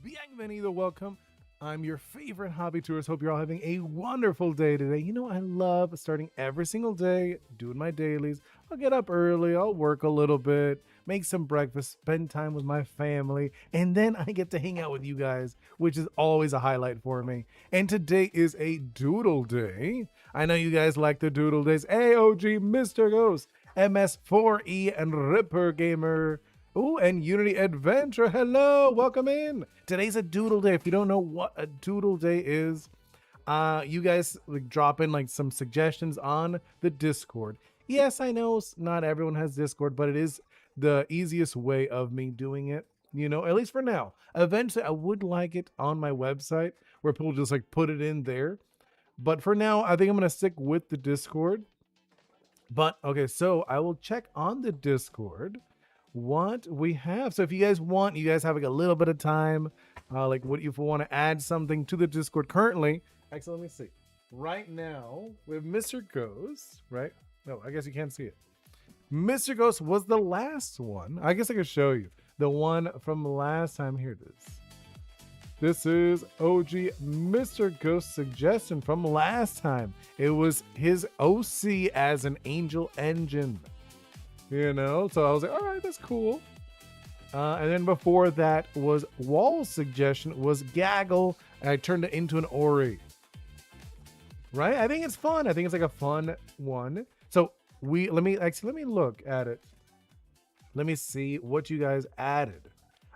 bienvenido, welcome. I'm your favorite hobby tourist. Hope you're all having a wonderful day today. You know, I love starting every single day, doing my dailies. I'll get up early, I'll work a little bit, make some breakfast, spend time with my family, and then I get to hang out with you guys, which is always a highlight for me. And today is a doodle day. I know you guys like the doodle days. AOG, Mr. Ghost, MS4E, and Ripper Gamer. Oh, and Unity Adventure. Hello, welcome in. Today's a doodle day. If you don't know what a doodle day is, you guys like drop in like some suggestions on the Discord. Yes, I know not everyone has Discord, but it is the easiest way of me doing it. You know, at least for now. Eventually, I would like it on my website where people just like put it in there. But for now, I think I'm gonna stick with the Discord. But okay, so I will check on the Discord what we have. So if you guys want, you guys have like a little bit of time, like what if you want to add something to the Discord currently. Actually, let me see. Right now, we have Mr. Ghost, right? No, I guess you can't see it. Mr. Ghost was the last one. I guess I could show you the one from last time. Here it is. This is OG Mr. Ghost's suggestion from last time. It was his OC as an Angel Engine. You know, so I was like, all right, that's cool. And then before that was Wall's suggestion was Gaggle, and I turned it into an Ori. Right? I think it's fun. I think it's like a fun one. So let me look at it. Let me see what you guys added.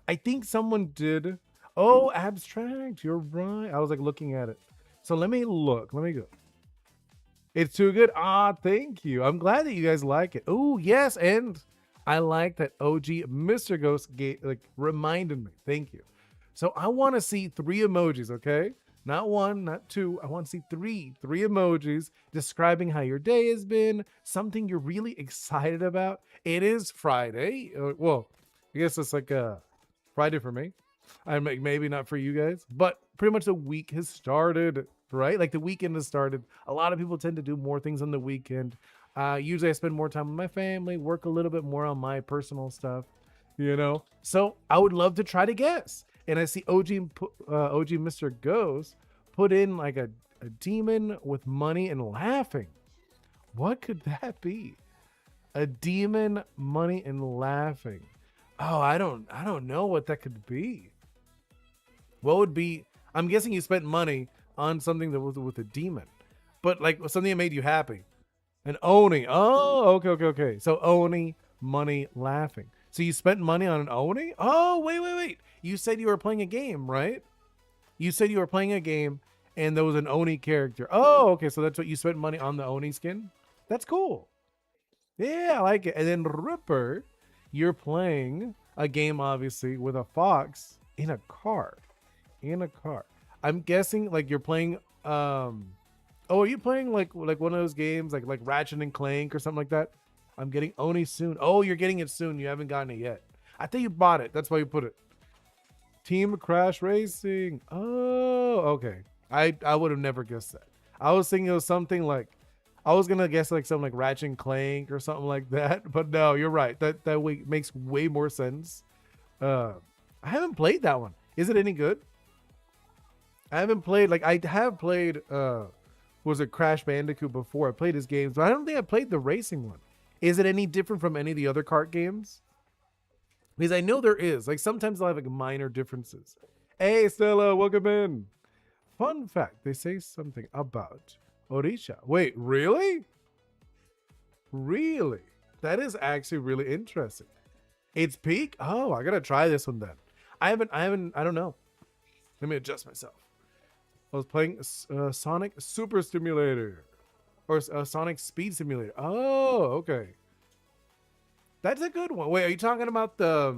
I think someone did. Oh, abstract. You're right. I was like looking at it. So let me look. Let me go. It's too good. Ah, thank you. I'm glad that you guys like it. Oh, yes, and I like that OG Mr. Ghost reminded me. Thank you. So I want to see 3 emojis, okay? Not 1, not 2. I want to see 3 emojis describing how your day has been, something you're really excited about. It is Friday. Well, I guess it's like Friday for me. Maybe not for you guys, but pretty much the week has started. Right? Like the weekend has started. A lot of people tend to do more things on the weekend. Usually I spend more time with my family, work a little bit more on my personal stuff, you know? So I would love to try to guess. And I see OG Mr. Ghost put in like a demon with money and laughing. What could that be? A demon, money, and laughing. Oh, I don't know what that could be. What would be? I'm guessing you spent money on something that was with a demon, but like something that made you happy. An Oni. Oh, okay. So Oni, money, laughing. So you spent money on an Oni? Oh, wait. You said you were playing a game, right? You said you were playing a game and there was an Oni character. Oh, okay. So that's what you spent money on, the Oni skin? That's cool. Yeah, I like it. And then Ripper, you're playing a game, obviously, with a fox in a car. I'm guessing like you're playing are you playing like one of those games like Ratchet and Clank or something like that? I'm getting Oni soon. Oh, you're getting it soon. You haven't gotten it yet. I think you bought it. That's why you put it. Team Crash Racing. Oh, okay. I would have never guessed that. I was thinking it was something like I was gonna guess like something like Ratchet and Clank or something like that. But no, you're right. That way makes way more sense. I haven't played that one. Is it any good? I haven't played, like, I have played, was it Crash Bandicoot before? I played his games, but I don't think I played the racing one. Is it any different from any of the other kart games? Because I know there is. Like, sometimes they'll have, like, minor differences. Hey, Stella, welcome in. Fun fact, they say something about Orisha. Wait, really? Really? That is actually really interesting. It's peak? Oh, I gotta try this one then. I don't know. Let me adjust myself. I was playing Sonic Super Stimulator or Sonic Speed Simulator. Oh, okay. That's a good one. Wait, are you talking about the?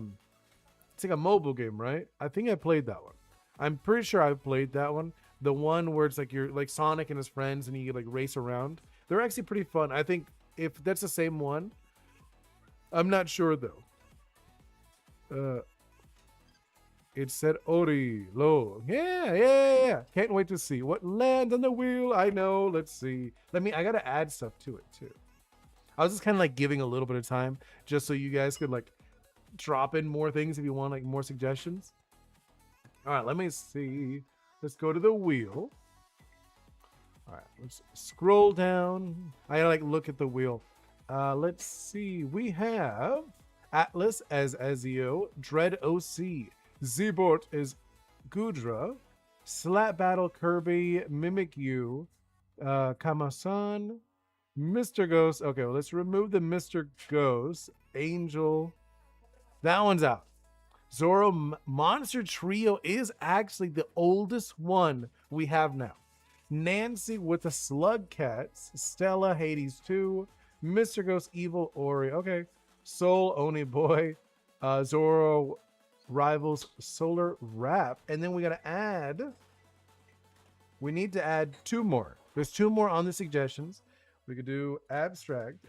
It's like a mobile game, right? I think I played that one. I'm pretty sure I played that one. The one where it's like you're like Sonic and his friends and you like race around. They're actually pretty fun. I think if that's the same one, I'm not sure though. It said Ori Lo. Yeah. Can't wait to see what lands on the wheel. I know. Let's see. I gotta add stuff to it too. I was just kind of like giving a little bit of time just so you guys could like drop in more things if you want like more suggestions. All right, let me see. Let's go to the wheel. All right, let's scroll down. I like look at the wheel. Let's see. We have Atlas as Ezio, Dread OC, Zbort is Gudra, Slap Battle Kirby, Mimic You, Kamasan, Mr. Ghost. Okay, well, let's remove the Mr. Ghost. Angel. That one's out. Zoro Monster Trio is actually the oldest one we have now. Nancy with the Slug Cats, Stella, Hades 2, Mr. Ghost, Evil, Ori. Okay. Soul, Oni Boi, Zoro Rivals, Solar Rap. And then we got to add, we need to add two more. There's two more on the suggestions. We could do Abstract.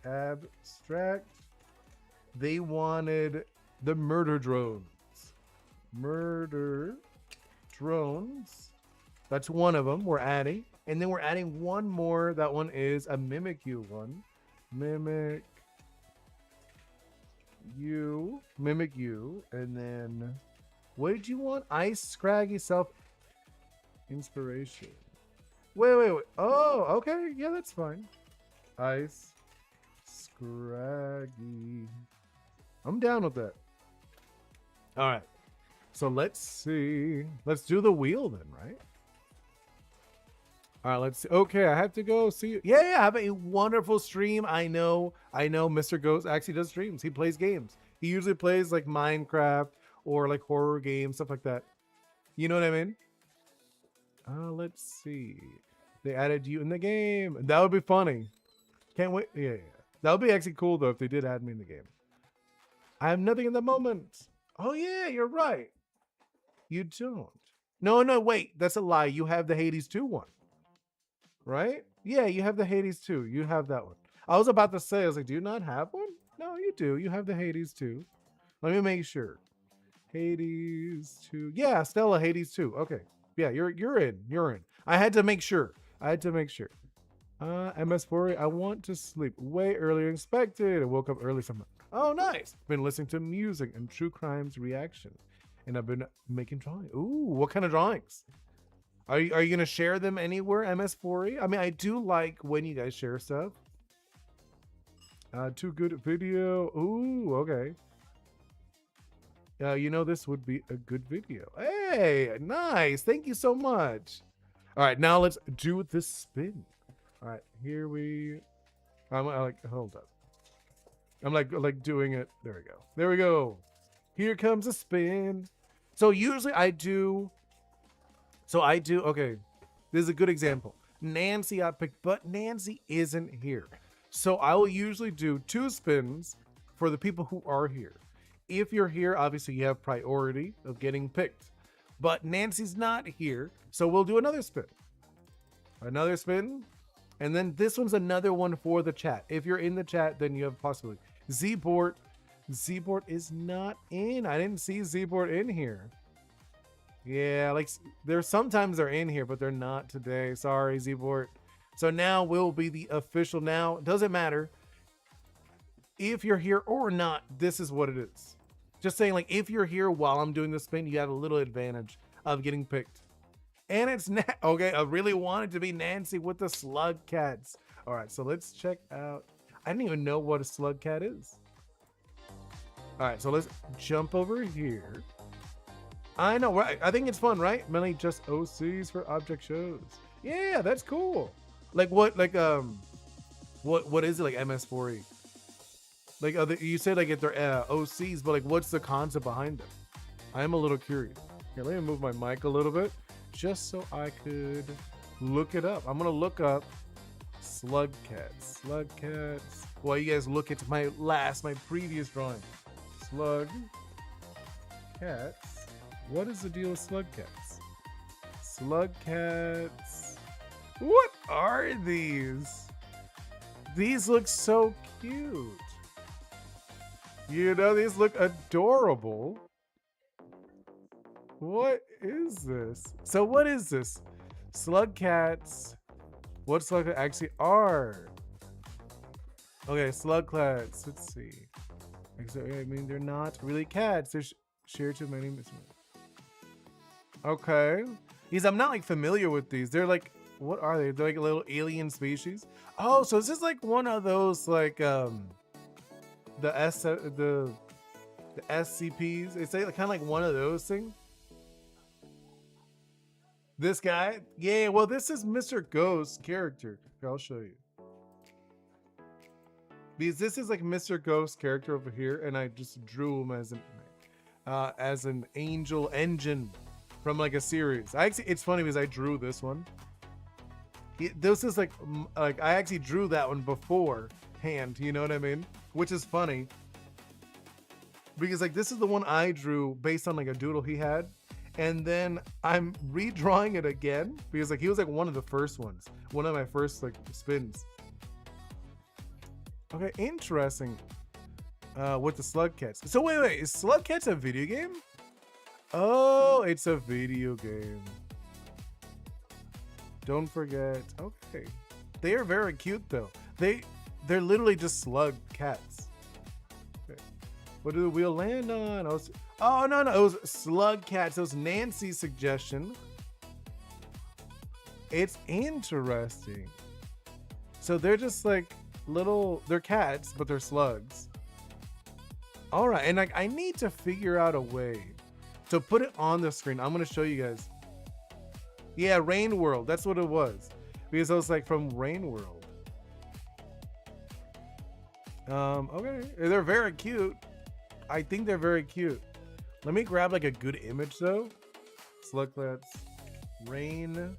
They wanted the Murder Drones. Murder Drones. That's one of them we're adding. And then we're adding one more. That one is a Mimic You one. Mimic You. And then, what did you want? Ice Scraggy Self Inspiration. Wait. Oh, okay. Yeah, that's fine. Ice Scraggy. I'm down with that. All right. So let's see. Let's do the wheel then, right? All right, let's see. Okay, I have to go see you. Yeah, have a wonderful stream. I know Mr. Ghost actually does streams. He plays games. He usually plays like Minecraft or like horror games, stuff like that. You know what I mean? Let's see. They added you in the game. That would be funny. Can't wait. Yeah. That would be actually cool though if they did add me in the game. I have nothing in the moment. Oh yeah, you're right. You don't. No, wait. That's a lie. You have the Hades 2 one. Right? Yeah, you have the Hades 2. You have that one. I was about to say, I was like, do you not have one? No, you do. You have the Hades 2. Let me make sure. Hades 2. Yeah, Stella, Hades 2. Okay. Yeah, you're in. I had to make sure. MS4, I want to sleep way earlier than expected. I woke up early from. Oh, nice. Been listening to music and true crimes reaction. And I've been making drawings. Ooh, what kind of drawings? Are you gonna share them anywhere, MS4E? I mean, I do like when you guys share stuff. Too good video. Ooh, okay. This would be a good video. Hey, nice. Thank you so much. All right, now let's do this spin. All right, here we. I'm like, hold up. I'm like doing it. There we go. Here comes a spin. So usually I do. Okay, this is a good example. Nancy got picked, but Nancy isn't here. So I will usually do 2 spins for the people who are here. If you're here, obviously you have priority of getting picked. But Nancy's not here, so we'll do another spin. And then this one's another one for the chat. If you're in the chat, then you have possibility. Zbort is not in. I didn't see Zbort in here. Yeah, like there's sometimes they're in here, but they're not today. Sorry, Zbort. So now will be the official. Now it doesn't matter if you're here or not. This is what it is. Just saying, like if you're here while I'm doing the spin, you have a little advantage of getting picked. And it's okay. I really wanted to be Nancy with the Slug Cats. All right, so let's check out. I didn't even know what a Slug Cat is. All right, so let's jump over here. I know, right? I think it's fun, right? Mainly just OCs for object shows. Yeah, that's cool. Like what? Like what is it? Like MS4E? Like you said, like if they're OCs, but like what's the concept behind them? I am a little curious. Here, let me move my mic a little bit, just so I could look it up. I'm gonna look up Slug Cats. Well, you guys look at my previous drawing. Slug Cats. What is the deal with Slug Cats? Slug Cats. What are these? These look so cute. These look adorable. What is this? So what is this? Slug Cats. What Slug Cats actually are? Okay, Slug Cats. Let's see. I mean, they're not really cats. They're shared to many. Okay. Because I'm not like familiar with these. They're like, what are they? They're like little alien species. Oh, so this is like one of those like the the SCPs. It's like, kind of like one of those things. This guy, yeah. Well, this is Mr. Ghost's character. Here, I'll show you. Because this is like Mr. Ghost's character over here, and I just drew him as an angel engine from like a series. I actually, it's funny because I drew this one. This is like I actually drew that one beforehand. You know what I mean? Which is funny because like this is the one I drew based on like a doodle he had, and then I'm redrawing it again because like he was like one of the first ones, one of my first like spins. Okay, interesting. With the Slug Cats. So wait, is Slug Cats a video game? Oh, it's a video game. Don't forget. Okay, they are very cute though. They're literally just slug cats. Okay. What did the wheel land on? Oh no, it was Slug Cats. It was Nancy's suggestion. It's interesting. So they're just like they're cats, but they're slugs. All right, and like I need to figure out a way to put it on the screen. I'm gonna show you guys. Yeah, Rain World. That's what it was. Because I was like from Rain World. Okay. They're very cute. I think they're very cute. Let me grab like a good image though. Slug Cats. Rain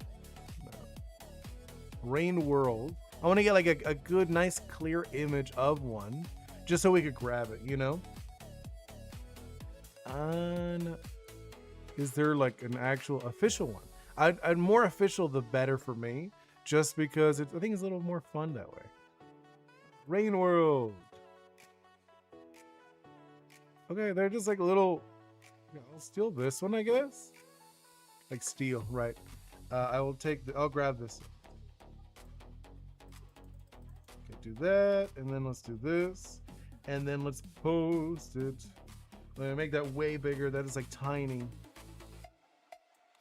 World. I want to get like a good, nice, clear image of one. Just so we could grab it, you know? Is there like an actual official one? I'd more official the better for me, just because I think it's a little more fun that way. Rain World. Okay, they're just like little. I'll steal this one, I guess. Like steal, right? I'll grab this. Okay, do that, and then let's do this, and then let's post it. Let me make that way bigger. That is like tiny.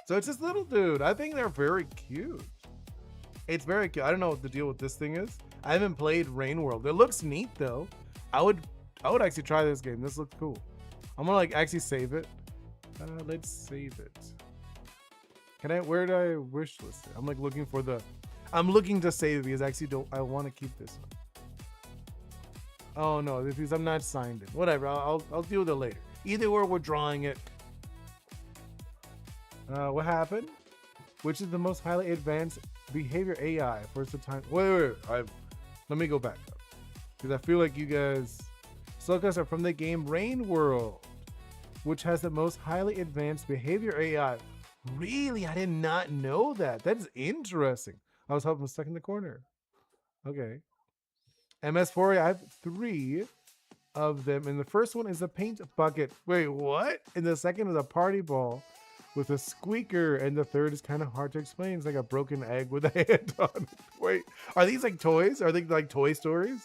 So it's this little dude. I think they're very cute. It's very cute. I don't know what the deal with this thing is. I haven't played Rain World. It looks neat though. I would actually try this game. This looks cool. I'm gonna like actually save it. Let's save it. Where do I wish list it? I'm like looking for I'm looking to save it because I actually I want to keep this one. Oh no, because I'm not signed in. Whatever, I'll deal with it later. Either way, we're drawing it. What happened? Which is the most highly advanced behavior AI? First the time. Wait. Let me go back up because I feel like you guys. Slugcats are from the game Rain World, which has the most highly advanced behavior AI. Really, I did not know that. That's interesting. I was hoping I was stuck in the corner. Okay. MS4, I have 3 of them, and the first one is a paint bucket. Wait, what? And the second is a party ball with a squeaker, and the third is kind of hard to explain. It's like a broken egg with a hand on it. Wait, are these like toys? Are they like Toy Stories?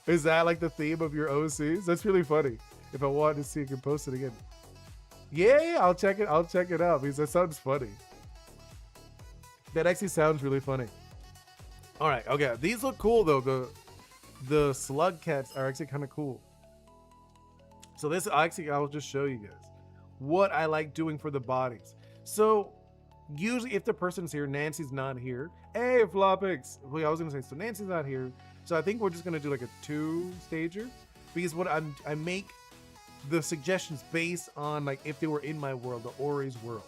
Is that like the theme of your OCs? That's really funny. If I want to see, I can post it again. Yeah, I'll check it. I'll check it out because that sounds funny. That actually sounds really funny. All right, okay. These look cool though. The slug cats are actually kind of cool. So this I'll just show you guys what I like doing for the bodies. So usually if the person's here, Nancy's not here. Hey, Flopix. Wait, I was gonna say, so Nancy's not here. So I think we're just gonna do like a 2-stager because what I make the suggestions based on like if they were in my world, the Ori's world.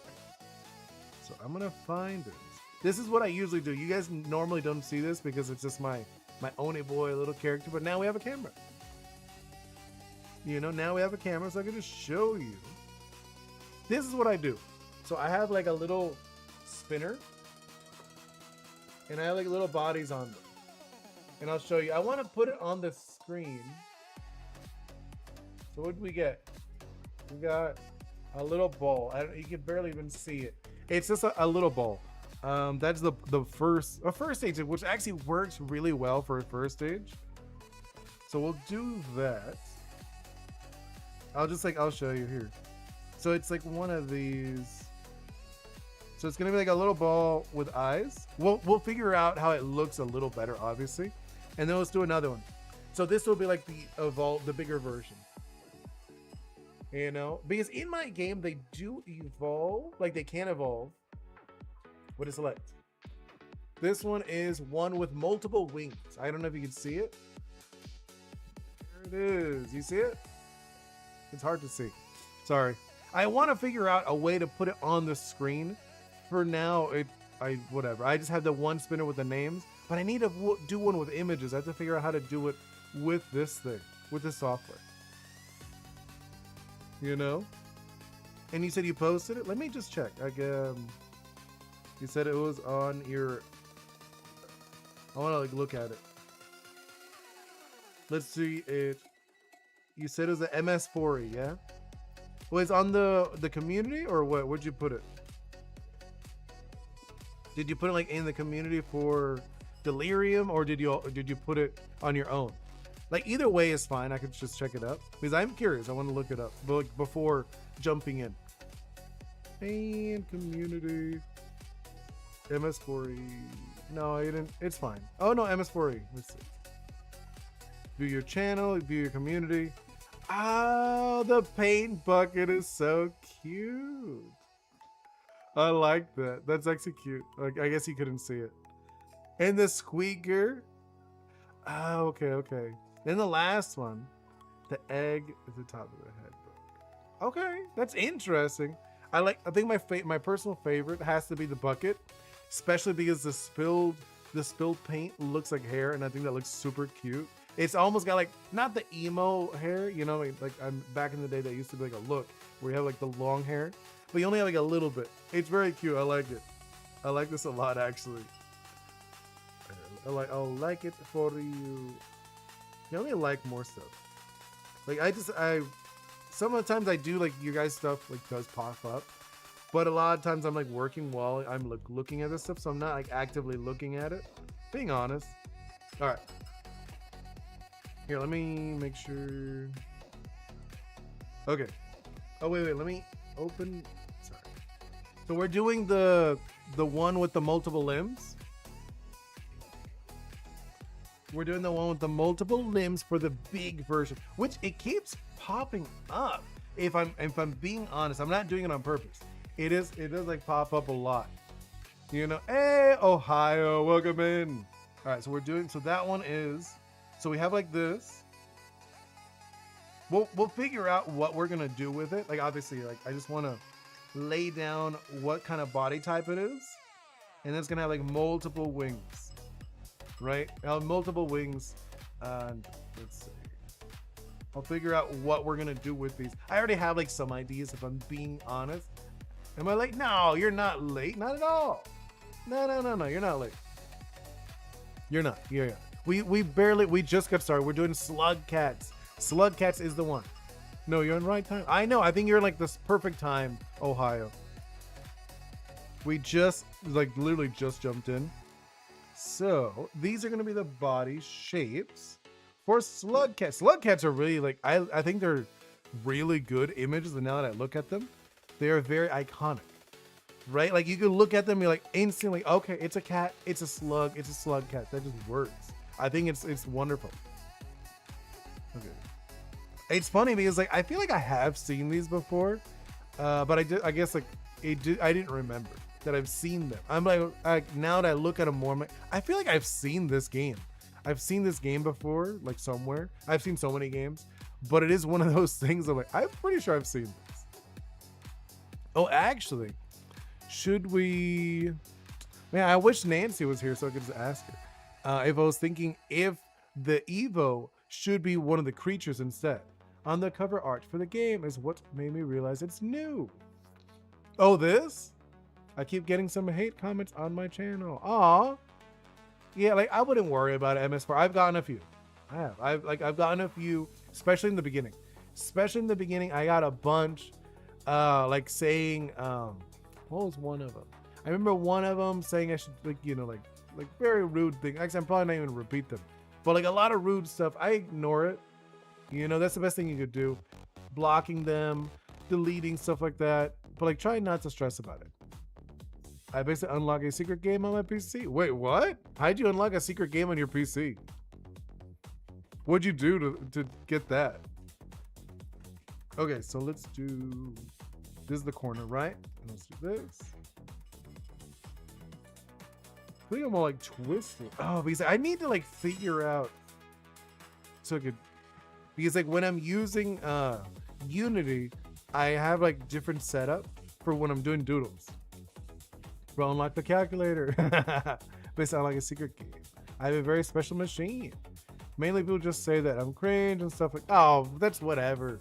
So I'm gonna find it. This is what I usually do. You guys normally don't see this because it's just my Oni Boi little character, but now we have a camera. You know, now we have a camera, so I can just show you. This is what I do. So I have like a little spinner, and I have like little bodies on them. And I'll show you. I want to put it on the screen. So what did we get? We got a little ball. You can barely even see it. It's just a little ball. That's the first stage, which actually works really well for a first stage. So we'll do that. I'll show you here. So it's like one of these. So it's gonna be like a little ball with eyes. We'll figure out how it looks a little better, obviously, and then let's do another one. So this will be like the bigger version. You know, because in my game they do evolve, like they can evolve. What to select? This one is one with multiple wings. I don't know if you can see it. There it is. You see it? It's hard to see. Sorry. I want to figure out a way to put it on the screen. For now, whatever. I just have the one spinner with the names, but I need to do one with images. I have to figure out how to do it with this thing, with this software. You know? And you said you posted it? Let me just check. You said it was on your... I want to like look at it. Let's see it. You said it was the MS4E, yeah? Well, it's on the community or what? Where'd you put it? Did you put it like in the community for Delirium, or did you put it on your own? Like either way is fine. I could just check it up because I'm curious. I want to look it up before jumping in. And community MS4E. No, I didn't. It's fine. Oh no, MS4E. Let's see. View your channel. View your community. Oh, the paint bucket is so cute. I like that. That's actually cute. Like I guess you couldn't see it. And the squeaker. Oh, okay. Then the last one, the egg at the top of the head. Okay, that's interesting. I think my personal favorite has to be the bucket, especially because the spilled paint looks like hair, and I think that looks super cute. It's almost got like not the emo hair, you know, like I'm back in the day that used to be like a look where you have like the long hair, but you only have like a little bit. It's very cute. I like it. I like this a lot actually. I'll like it for you. You only like more stuff. Like sometimes I do like your guys' stuff like does pop up, but a lot of times I'm like working while I'm looking at this stuff, so I'm not like actively looking at it. Being honest. All right. Here, let me make sure. Okay. Oh wait. Let me open. Sorry. So we're doing the one with the multiple limbs. We're doing the one with the multiple limbs for the big version, which it keeps popping up. If I'm being honest, I'm not doing it on purpose. It does like pop up a lot. You know, hey Ohio, welcome in. All right, so that one is, so we have like this. We'll figure out what we're gonna do with it. Like obviously, like I just want to lay down what kind of body type it is, and it's gonna have like multiple wings. Right? Multiple wings, and let's see. I'll figure out what we're gonna do with these. I already have like some ideas if I'm being honest. Am I late? No, you're not late. Not at all. No, you're not late. You're not. Yeah. We just got started. We're doing Slug Cats. Slug Cats is the one. No, you're in the right time. I know. I think you're in like this perfect time, Ohio. We just like literally just jumped in. So these are going to be the body shapes for Slug Cats. Slug Cats are really like, I think they're really good images. And now that I look at them, they are very iconic, right? Like you can look at them and you're like instantly, okay, it's a cat, it's a slug cat. That just works. I think it's wonderful. Okay. It's funny because like, I feel like I have seen these before, but I guess like I didn't remember that I've seen them. I'm like now that I look at them more, I feel like I've seen this game. I've seen this game before, like somewhere. I've seen so many games, but it is one of those things I'm like, I'm pretty sure I've seen this. Oh, actually, should we? Man, I wish Nancy was here so I could just ask her. If I was thinking if the Evo should be one of the creatures instead. On the cover art for the game is what made me realize it's new. Oh, this? I keep getting some hate comments on my channel. Aw. Yeah, like I wouldn't worry about it, MS4. I've gotten a few. I've gotten a few, especially in the beginning. I got a bunch like saying what was one of them? I remember one of them saying I should like very rude thing. Actually, I'm probably not even repeat them. But like a lot of rude stuff, I ignore it. You know, that's the best thing you could do. Blocking them, deleting stuff like that. But like try not to stress about it. I basically unlock a secret game on my PC. Wait, what? How'd you unlock a secret game on your PC? What'd you do to get that? Okay, so let's do, this is the corner, right? Let's do this. I think I'm all like twisted. Oh, because I need to like figure out so I could, because like when I'm using Unity, I have like different setup for when I'm doing doodles. Bro, unlock the calculator. Based on like a secret game. I have a very special machine. Mainly people just say that I'm cringe and stuff like, oh, that's whatever.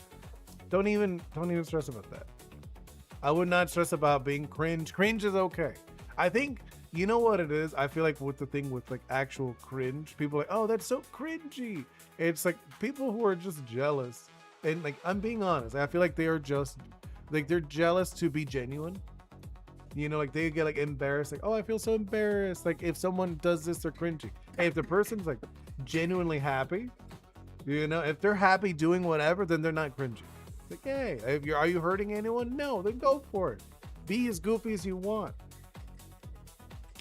Don't even stress about that. I would not stress about being cringe. Cringe is okay. I think, you know what it is? I feel like with the thing with like actual cringe, people are like, oh, that's so cringy. It's like people who are just jealous. And like, I'm being honest. I feel like they are just, like they're jealous to be genuine. You know, like they get like embarrassed. Like, oh, I feel so embarrassed. Like if someone does this, they're cringy. Hey, if the person's like genuinely happy, you know, if they're happy doing whatever, then they're not cringy. Like, hey, if are you hurting anyone? No, then go for it. Be as goofy as you want.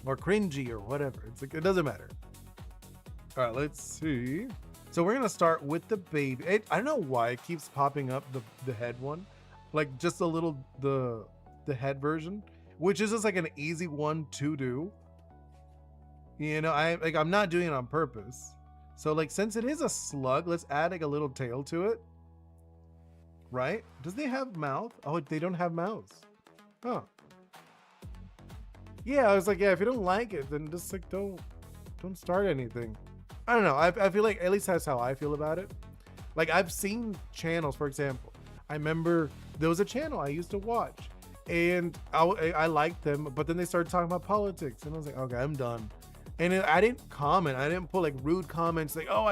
Or cringy or whatever. It's like, it doesn't matter. All right, let's see. So we're gonna start with the baby. I don't know why it keeps popping up the head one, like just a little the head version, which is just like an easy one to do. You know, I'm not doing it on purpose. So like since it is a slug, let's add like a little tail to it. Right? Does they have mouth? Oh, they don't have mouths. Huh. Yeah, I was like, yeah, if you don't like it, then just like don't start anything. I don't know. I feel like at least that's how I feel about it. Like I've seen channels, for example. I remember there was a channel I used to watch, and I liked them, but then they started talking about politics, and I was like, okay, I'm done. And I didn't comment. I didn't put like rude comments like, oh,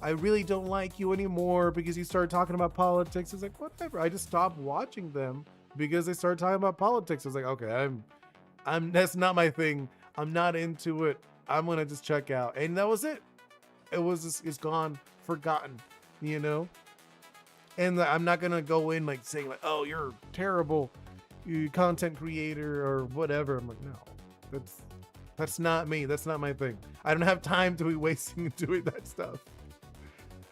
I really don't like you anymore because you started talking about politics. It's like, whatever. I just stopped watching them because they started talking about politics. I was like, okay, that's not my thing. I'm not into it. I'm gonna just check out. And that was it. It was just, it's gone, forgotten, you know? And I'm not gonna go in like saying like, oh, you're terrible, you content creator or whatever. I'm like, no, that's not me. That's not my thing. I don't have time to be wasting doing that stuff.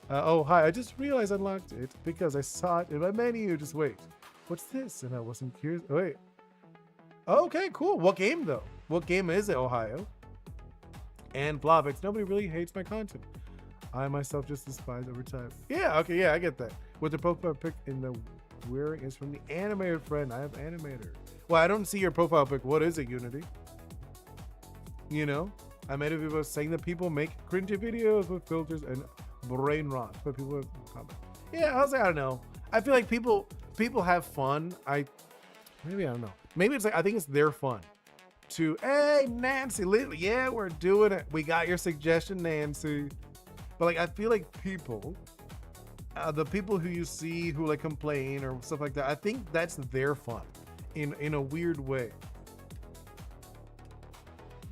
Oh, hi. I just realized I unlocked it because I saw it in my menu. Just wait. What's this? And I wasn't curious. Oh, wait. Okay, cool. What game, though? What game is it, Ohio? And Blavix. Nobody really hates my content. I myself just despise over time. Yeah, okay, yeah, I get that. What the profile pic in the wearing is from the animator friend. I have animator. Well, I don't see your profile pic. What is it, Unity? You know? I made a video saying that people make cringy videos with filters and brain rot, but people have comment. Yeah, I was like, I don't know. I feel like people have fun. Maybe I don't know. Maybe it's like, I think it's their fun to, hey, Nancy, yeah, we're doing it. We got your suggestion, Nancy. But like, I feel like people, the people who you see who like complain or stuff like that, I think that's their fun in a weird way.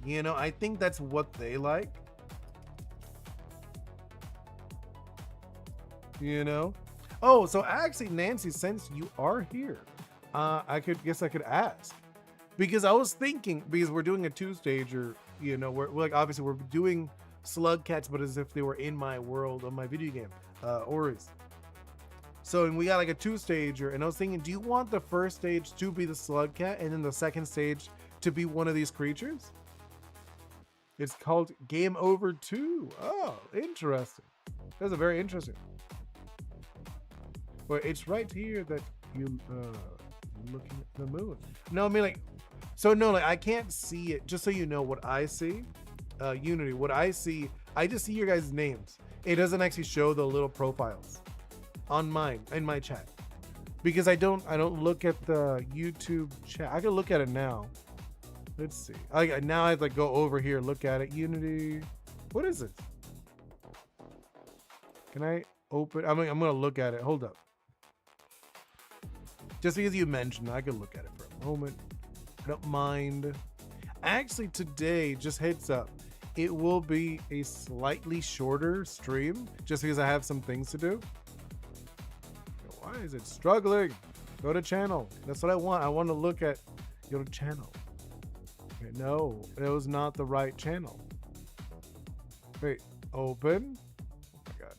You know, I think that's what they like. You know? Oh, so actually, Nancy, since you are here, I could ask. Because I was thinking, because we're doing a 2-stager, you know, we're like, obviously we're doing slug cats, but as if they were in my world of my video game, Ori's. So, and we got like a 2-stager, and I was thinking, do you want the first stage to be the slug cat, and then the second stage to be one of these creatures? It's called Game Over 2. Oh, interesting. That's a very interesting. Well, it's right here that you looking at the moon. No, I mean like, so no, like I can't see it. Just so you know what I see, Unity. What I see, I just see your guys' names. It doesn't actually show the little profiles on mine in my chat because I don't look at the YouTube chat. I can look at it now. Let's see. Now I have to go over here, look at it. Unity. What is it? Can I open? I'm gonna look at it. Hold up. Just because you mentioned, I could look at it for a moment. I don't mind. Actually, today, just heads up, it will be a slightly shorter stream, just because I have some things to do. Why is it struggling? Go to channel. That's what I want. I want to look at. Go to channel. Okay, no, it was not the right channel. Wait, open. Oh my God.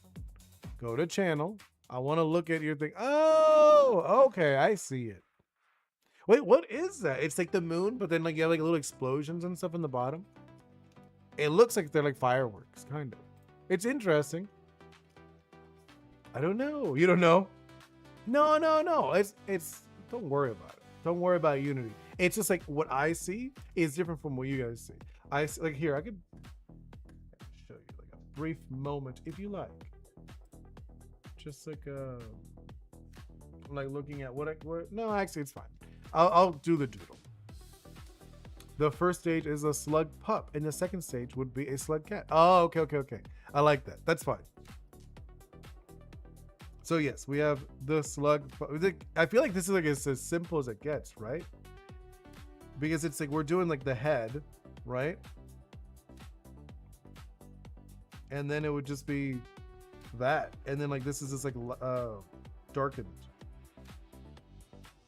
Go to channel. I want to look at your thing. Oh, okay, I see it. Wait, what is that? It's like the moon, but then like you have like little explosions and stuff in the bottom. It looks like they're like fireworks, kind of. It's interesting. I don't know. You don't know? No, no, no. It's. Don't worry about it. Don't worry about Unity. It's just like what I see is different from what you guys see. I see, like here. I could show you like a brief moment if you like. Just like I'm like looking at what. No, actually, it's fine. I'll do the doodle. The first stage is a slug pup, and the second stage would be a slug cat. Oh, okay, okay, okay. I like that. That's fine. So yes, we have the slug. I feel like this is like as simple as it gets, right? Because it's like we're doing like the head, right? And then it would just be that, and then like this is just like darkened,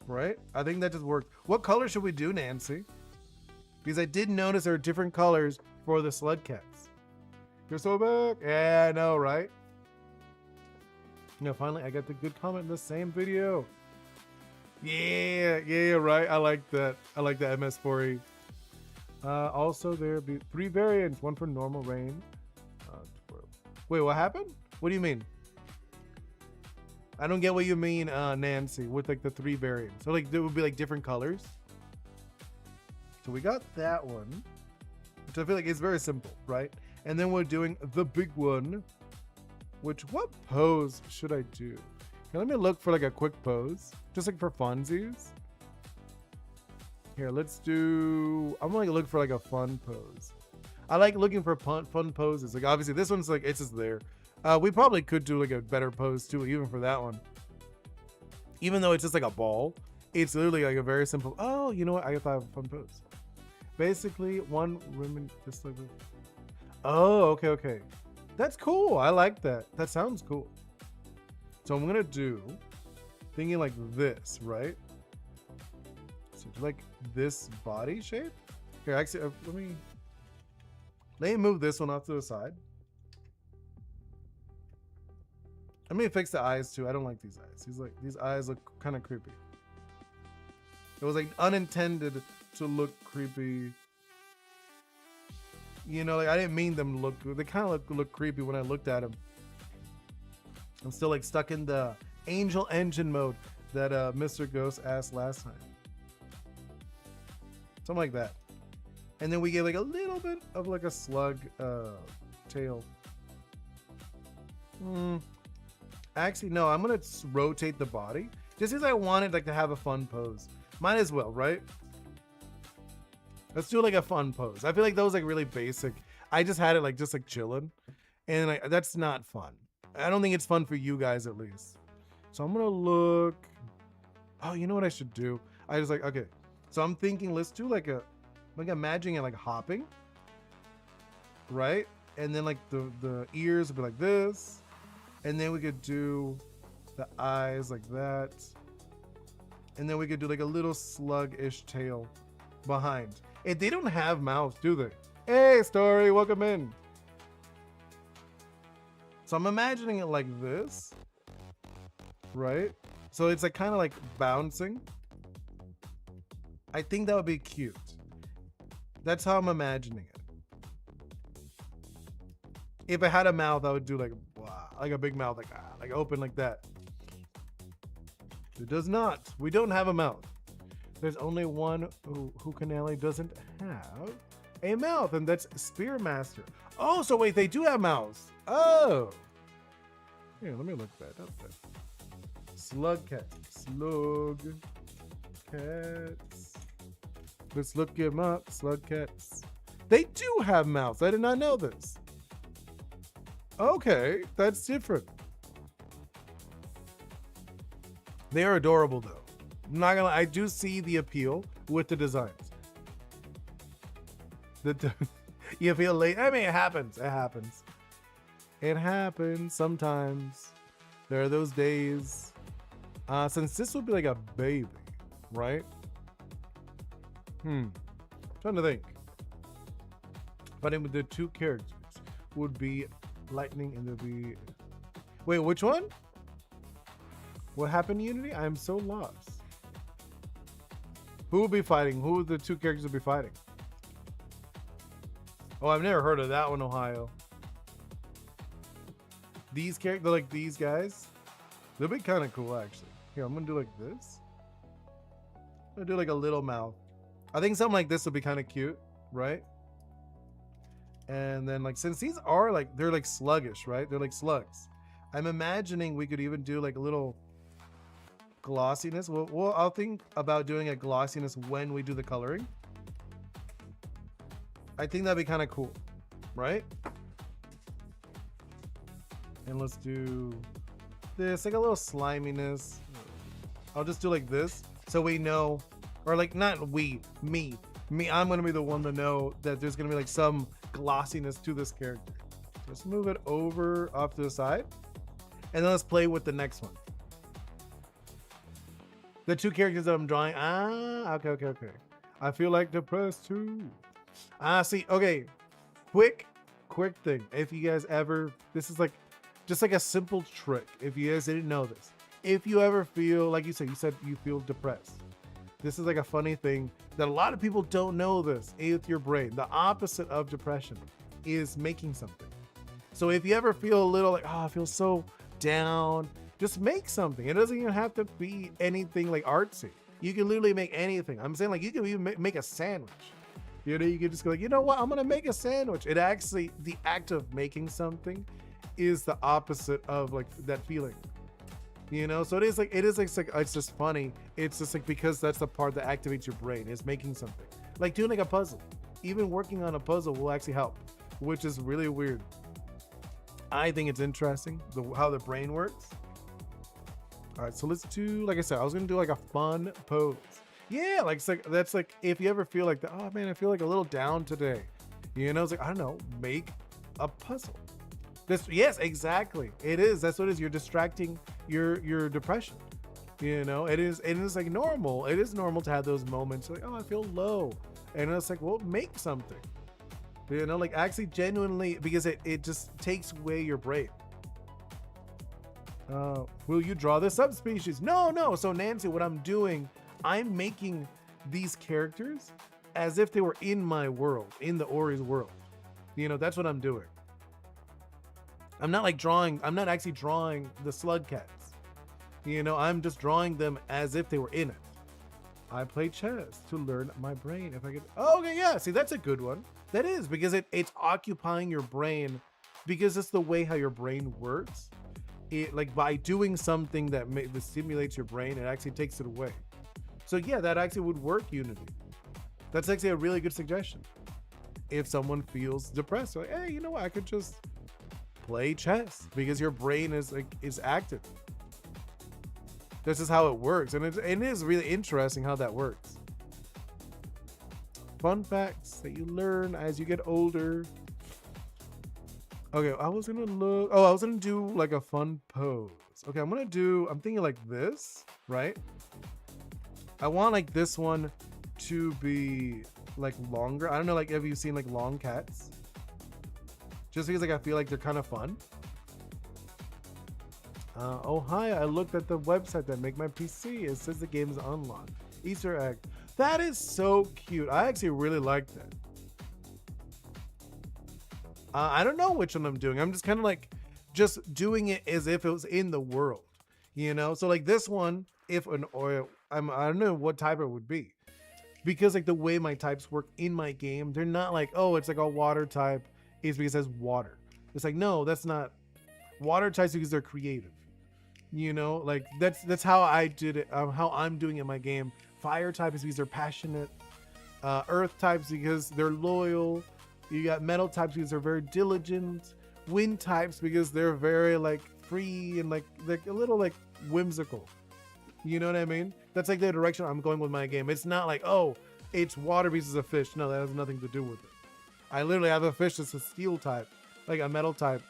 right? I think that just worked. What color should we do, Nancy? Because I did notice there are different colors for the slug cats. You're so back. Yeah, I know, right? Finally, I got the good comment in the same video. Yeah, right. I like that. I like the MS4E. Also, there'll be 3 variants. One for normal rain. Wait, what happened? What do you mean? I don't get what you mean, Nancy, with like the 3 variants. So like there would be like different colors. So we got that one, which I feel like is very simple, right? And then we're doing the big one, which what pose should I do? Okay, let me look for like a quick pose, just like for funsies. Here, let's do, I'm gonna look for like a fun pose. I like looking for fun poses. Like obviously this one's like, it's just there. We probably could do like a better pose too, even for that one. Even though it's just like a ball, it's literally like a very simple, oh, you know what? I thought of a fun pose. Basically one woman just like, oh, okay, okay. That's cool. I like that. That sounds cool. So I'm gonna do thinking like this, right? So like this body shape. Here, actually, let me move this one off to the side. Let me fix the eyes too. I don't like these eyes. These eyes look kind of creepy. It was like unintended to look creepy. You know, like I didn't mean them to look good. They kind of look creepy when I looked at them. I'm still like stuck in the angel engine mode that Mr. Ghost asked last time. Something like that. And then we get like a little bit of like a slug tail. Actually, no, I'm gonna rotate the body just because I wanted like to have a fun pose. Might as well, right? Let's do like a fun pose. I feel like that was like really basic. I just had it like just like chilling, and like that's not fun. I don't think it's fun for you guys at least. So I'm gonna look. Oh, you know what I should do? I just like, okay. So I'm thinking let's do like imagining it like hopping, right? And then like the ears would be like this, and then we could do the eyes like that, and then we could do like a little slug-ish tail behind. And they don't have mouths, do they? Hey, Story, welcome in. So I'm imagining it like this, right? So it's like kind of like bouncing. I think that would be cute. That's how I'm imagining it. If it had a mouth, I would do like a big mouth, like open like that. It does not. We don't have a mouth. There's only one who Canale doesn't have a mouth, and that's Spearmaster. Oh, so wait, they do have mouths. Oh. Here, let me look that up then. Slug cats. Slug cats. Let's look him up. Slug cats. They do have mouths. I did not know this. Okay, that's different. They are adorable though. I'm not gonna lie, I do see the appeal with the designs. You feel late? I mean, it happens. It happens. It happens sometimes. There are those days. Since this would be like a baby, right? Trying to think. Fighting with the two characters would be lightning and there'd be. Wait, which one? What happened to Unity? I'm so lost. Who would be fighting? Who would the two characters would be fighting? Oh, I've never heard of that one, Ohio. These characters, like these guys, they'll be kind of cool actually. Here, I'm gonna do like this. I'm gonna do like a little mouth. I think something like this would be kind of cute, right? And then like, since these are like, they're like sluggish, right? They're like slugs. I'm imagining we could even do like a little glossiness. Well, I'll think about doing a glossiness when we do the coloring. I think that'd be kind of cool, right? And let's do this, like a little sliminess. I'll just do like this so we know, or like not we, me, I'm gonna be the one to know that there's gonna be like some glossiness to this character. Let's move it over off to the side. And then let's play with the next one. The two characters that I'm drawing. Okay. I feel like depressed too. See, okay. Quick thing. If you guys ever, this is like, just like a simple trick. If you guys didn't know this. If you ever feel, like you said you feel depressed. This is like a funny thing that a lot of people don't know this with your brain. The opposite of depression is making something. So if you ever feel a little like, oh, I feel so down, just make something. It doesn't even have to be anything like artsy. You can literally make anything. I'm saying like you can even make a sandwich. You know, you can just go like, you know what? I'm gonna make a sandwich. It actually, the act of making something is the opposite of like that feeling. You know, so it's like it's just funny. It's just like, because that's the part that activates your brain, is making something. Like doing like a puzzle. Even working on a puzzle will actually help, which is really weird. I think it's interesting how the brain works. All right, so let's do, like I said, I was gonna do like a fun pose. Yeah, like, it's like, that's like, if you ever feel like that, oh man, I feel like a little down today. You know, it's like, I don't know, make a puzzle. Yes, exactly. It is. That's what it is. You're distracting your depression. You know, it is like normal. It is normal to have those moments like, oh, I feel low. And it's like, well, make something. You know, like actually genuinely, because it just takes away your brain. Will you draw the subspecies? No. So Nancy, what I'm doing, I'm making these characters as if they were in my world, in the Ori's world. You know, that's what I'm doing. I'm not actually drawing the slug cats. You know, I'm just drawing them as if they were in it. I play chess to learn my brain. If I could, oh, okay, yeah. See, that's a good one. That is, because it's occupying your brain, because it's the way how your brain works. It, like, by doing something that stimulates your brain, it actually takes it away. So yeah, that actually would work, Unity. That's actually a really good suggestion. If someone feels depressed, like, hey, you know what? I could just play chess, because your brain is active. This is how it works, and it is really interesting how that works. Fun facts that you learn as you get older. Okay, I was gonna do like a fun pose. Okay, I'm thinking like this, right? I want like this one to be like longer. I don't know, like, have you seen like long cats? Just because like I feel like they're kind of fun. Oh hi, I looked at the website that make my PC. It says the game is unlocked. Easter egg. That is so cute. I actually really like that. I don't know which one I'm doing. I'm just kind of like just doing it as if it was in the world, you know? So like this one, if an oil, I don't know what type it would be, because like the way my types work in my game, they're not like, oh, it's like a water type is because it says water. It's like, no, that's not water types, because they're creative, you know? Like that's how I did it, how I'm doing it in my game. Fire type is because they're passionate. Earth types because they're loyal. You got metal types because they're very diligent. Wind types because they're very like free and like a little like whimsical. You know what I mean? That's like the direction I'm going with my game. It's not like, oh, it's water because it's a fish. No, that has nothing to do with it. I literally have a fish that's a steel type, like a metal type,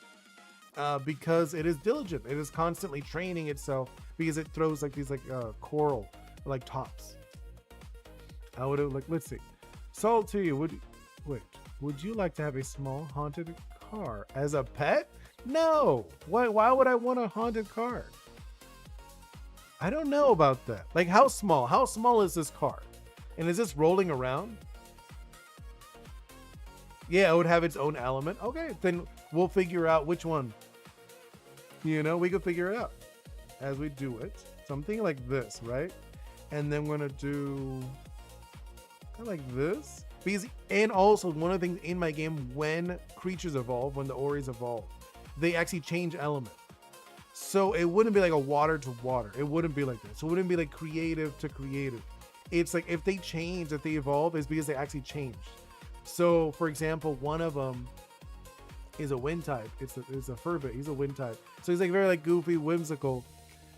because it is diligent. It is constantly training itself because it throws like these like coral like tops. I would have like, let's see. Salty, wait, would you like to have a small haunted car as a pet? No. Why would I want a haunted car? I don't know about that. Like how small? How small is this car? And is this rolling around? Yeah, it would have its own element. Okay, then we'll figure out which one. You know, we could figure it out as we do it. Something like this, right? And then we're gonna do kind of like this. Because, and also one of the things in my game, when creatures evolve, when the Oris evolve, they actually change element. So it wouldn't be like a water to water. It wouldn't be like this. So it wouldn't be like creative to creative. It's like if they change, if they evolve, it's because they actually changed. So for example, one of them is a wind type. It's a Furbit. He's a wind type. So he's like very like goofy, whimsical,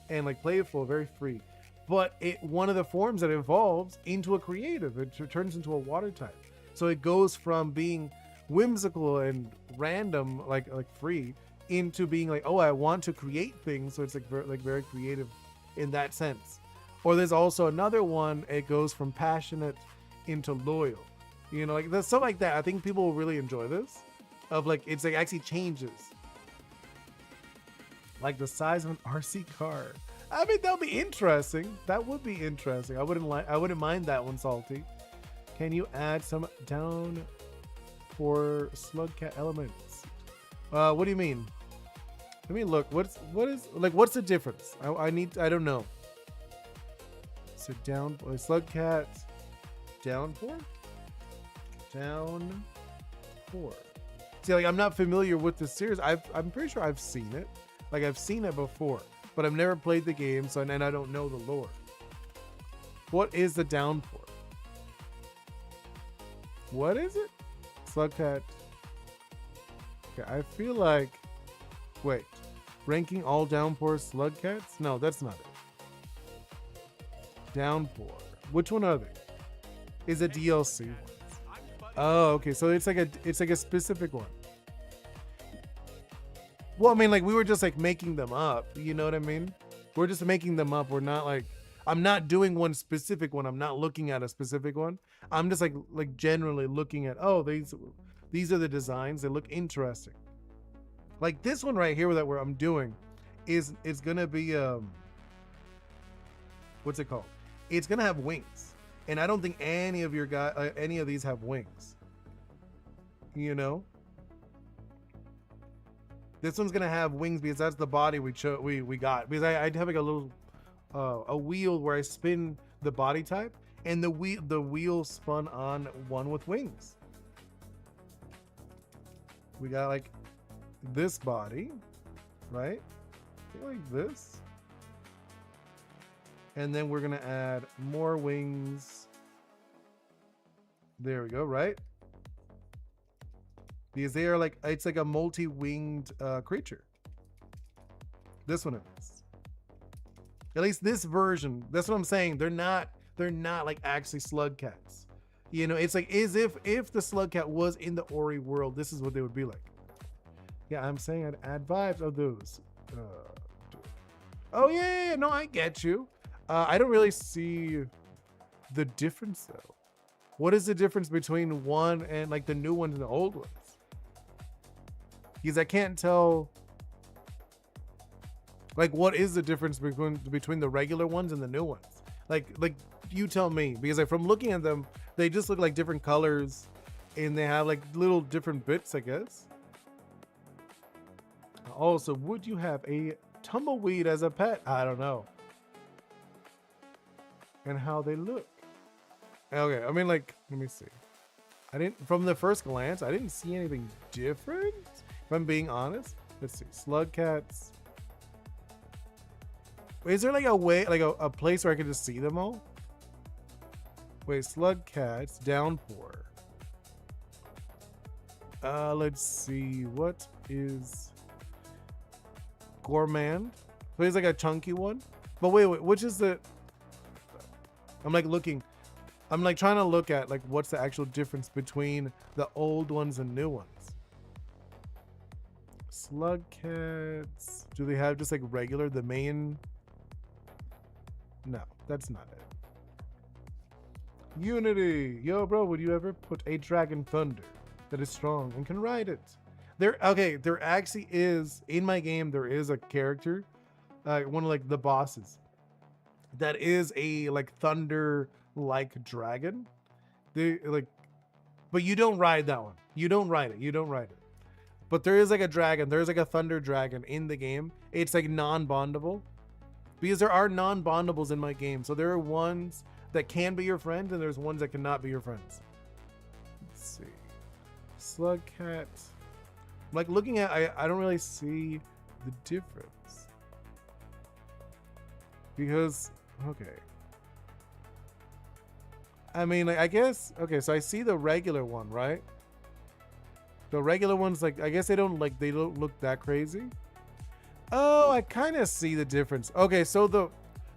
and like playful, very free. But one of the forms that evolves into a creative, it turns into a water type. So it goes from being whimsical and random, like free, into being like, oh, I want to create things. So it's like very creative in that sense. Or there's also another one. It goes from passionate into loyal. You know, like there's stuff like that. I think people will really enjoy this. Of like, it's like actually changes. Like the size of an RC car. I mean, that'll be interesting. That would be interesting. I wouldn't mind that one, Salty. Can you add some down for Slugcat elements? What do you mean? Let me look. What's the difference? I don't know. So down Slugcat downpour? Downpour. See, like I'm not familiar with this series. I'm pretty sure I've seen it. Like I've seen it before, but I've never played the game, so and I don't know the lore. What is the downpour? What is it? Slugcat. Okay, I feel like. Wait, ranking all downpour Slugcats? No, that's not it. Downpour. Which one are they? Is it DLC ones? Oh, okay. So it's like a specific one. Well, I mean, like we were just like making them up. You know what I mean? We're just making them up. We're not like I'm not doing one specific one. I'm not looking at a specific one. I'm just like generally looking at these are the designs. They look interesting. Like this one right here that I'm doing is gonna be what's it called? It's gonna have wings, and I don't think any of these have wings. You know, this one's gonna have wings because that's the body we got. Because I have like a little a wheel where I spin the body type, and the wheel spun on one with wings. We got like this body, right? Like this. And then we're gonna add more wings. There we go, right? Because they are like, it's like a multi-winged creature. This one is. At least this version. That's what I'm saying. They're not like actually Slugcats. You know, it's like as if the Slugcat was in the Ori world, this is what they would be like. Yeah, I'm saying I'd add vibes of those. Oh yeah, no, I get you. I don't really see the difference though. What is the difference between one and like the new ones and the old ones? Because I can't tell. Like, what is the difference between the regular ones and the new ones? Like you tell me. Because like from looking at them, they just look like different colors, and they have like little different bits, I guess. Also, would you have a tumbleweed as a pet? I don't know. And how they look. Okay, I mean, like, let me see. From the first glance, I didn't see anything different. If I'm being honest. Let's see. Slugcats. Wait, is there like a way, like a place where I can just see them all? Wait, Slugcats, downpour. Let's see. What is Gourmand? So he's like a chunky one. But wait, which is the? I'm like looking. I'm like trying to look at like what's the actual difference between the old ones and new ones. Slugcats. Do they have just like regular, the main? No, that's not it. Unity. Yo, bro, would you ever put a dragon thunder that is strong and can ride it? There actually is, in my game, there is a character, one of like the bosses, that is a like thunder like dragon. They like, but you don't ride that one. You don't ride it. You don't ride it. But there is like a dragon. There's like a thunder dragon in the game. It's like non-bondable because there are non-bondables in my game. So there are ones that can be your friends and there's ones that cannot be your friends. Let's see. Slug cat. Like looking at, I don't really see the difference because, okay. I mean, like, I guess, okay, so I see the regular one, right? The regular ones, like, I guess they don't look that crazy. Oh, I kind of see the difference. Okay, so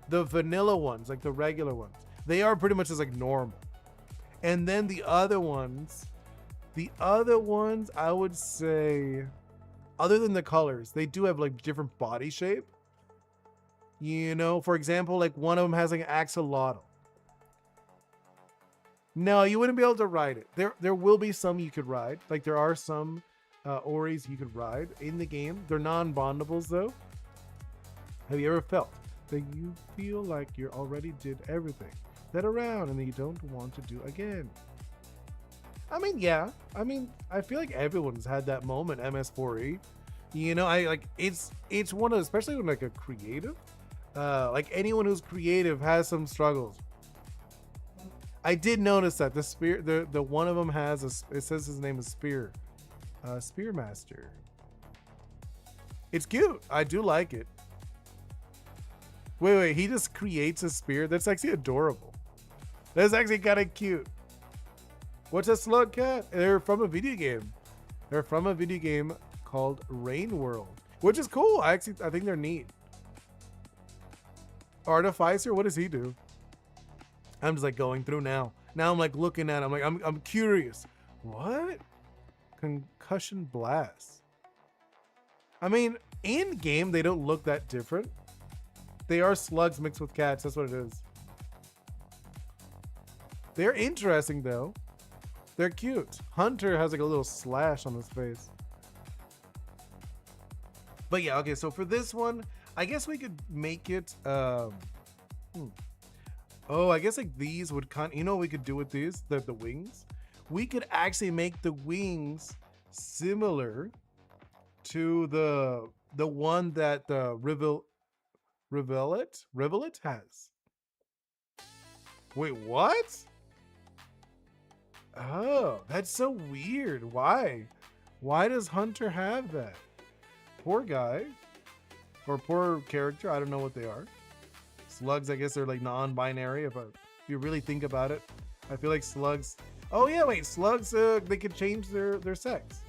the vanilla ones, like the regular ones, they are pretty much just like normal. And then the other ones, I would say, other than the colors, they do have like different body shape. You know, for example, like one of them has like an axolotl. No, you wouldn't be able to ride it. There will be some you could ride. Like there are some Oris you could ride in the game. They're non-bondables though. Have you ever felt that you feel like you already did everything that around and that you don't want to do again? I mean, yeah. I mean, I feel like everyone's had that moment, MS4E. You know, I like it's one of, especially when like a creative, like anyone who's creative has some struggles. I did notice that the spear, the one of them has it says his name is Spear, Spearmaster. It's cute. I do like it. Wait, he just creates a spear. That's actually adorable. That's actually kind of cute. What's a slug cat? They're from a video game. They're from a video game called Rain World, which is cool. I think they're neat. Artificer, what does he do? I'm just like going through now. Now I'm like looking at him. I'm curious. What? Concussion blast. I mean, in game they don't look that different. They are slugs mixed with cats. That's what it is. They're interesting though. They're cute. Hunter has like a little slash on his face. But yeah, okay. So for this one, I guess we could make it. Oh, I guess like these would you know what we could do with these? The wings? We could actually make the wings similar to the one that the Rivulet has. Wait, what? Oh, that's so weird. Why? Why does Hunter have that? Poor guy. Or poor character. I don't know what they are. Slugs, I guess they're like non-binary. If you really think about it, I feel like slugs. Oh yeah, wait, slugs. They could change their sex.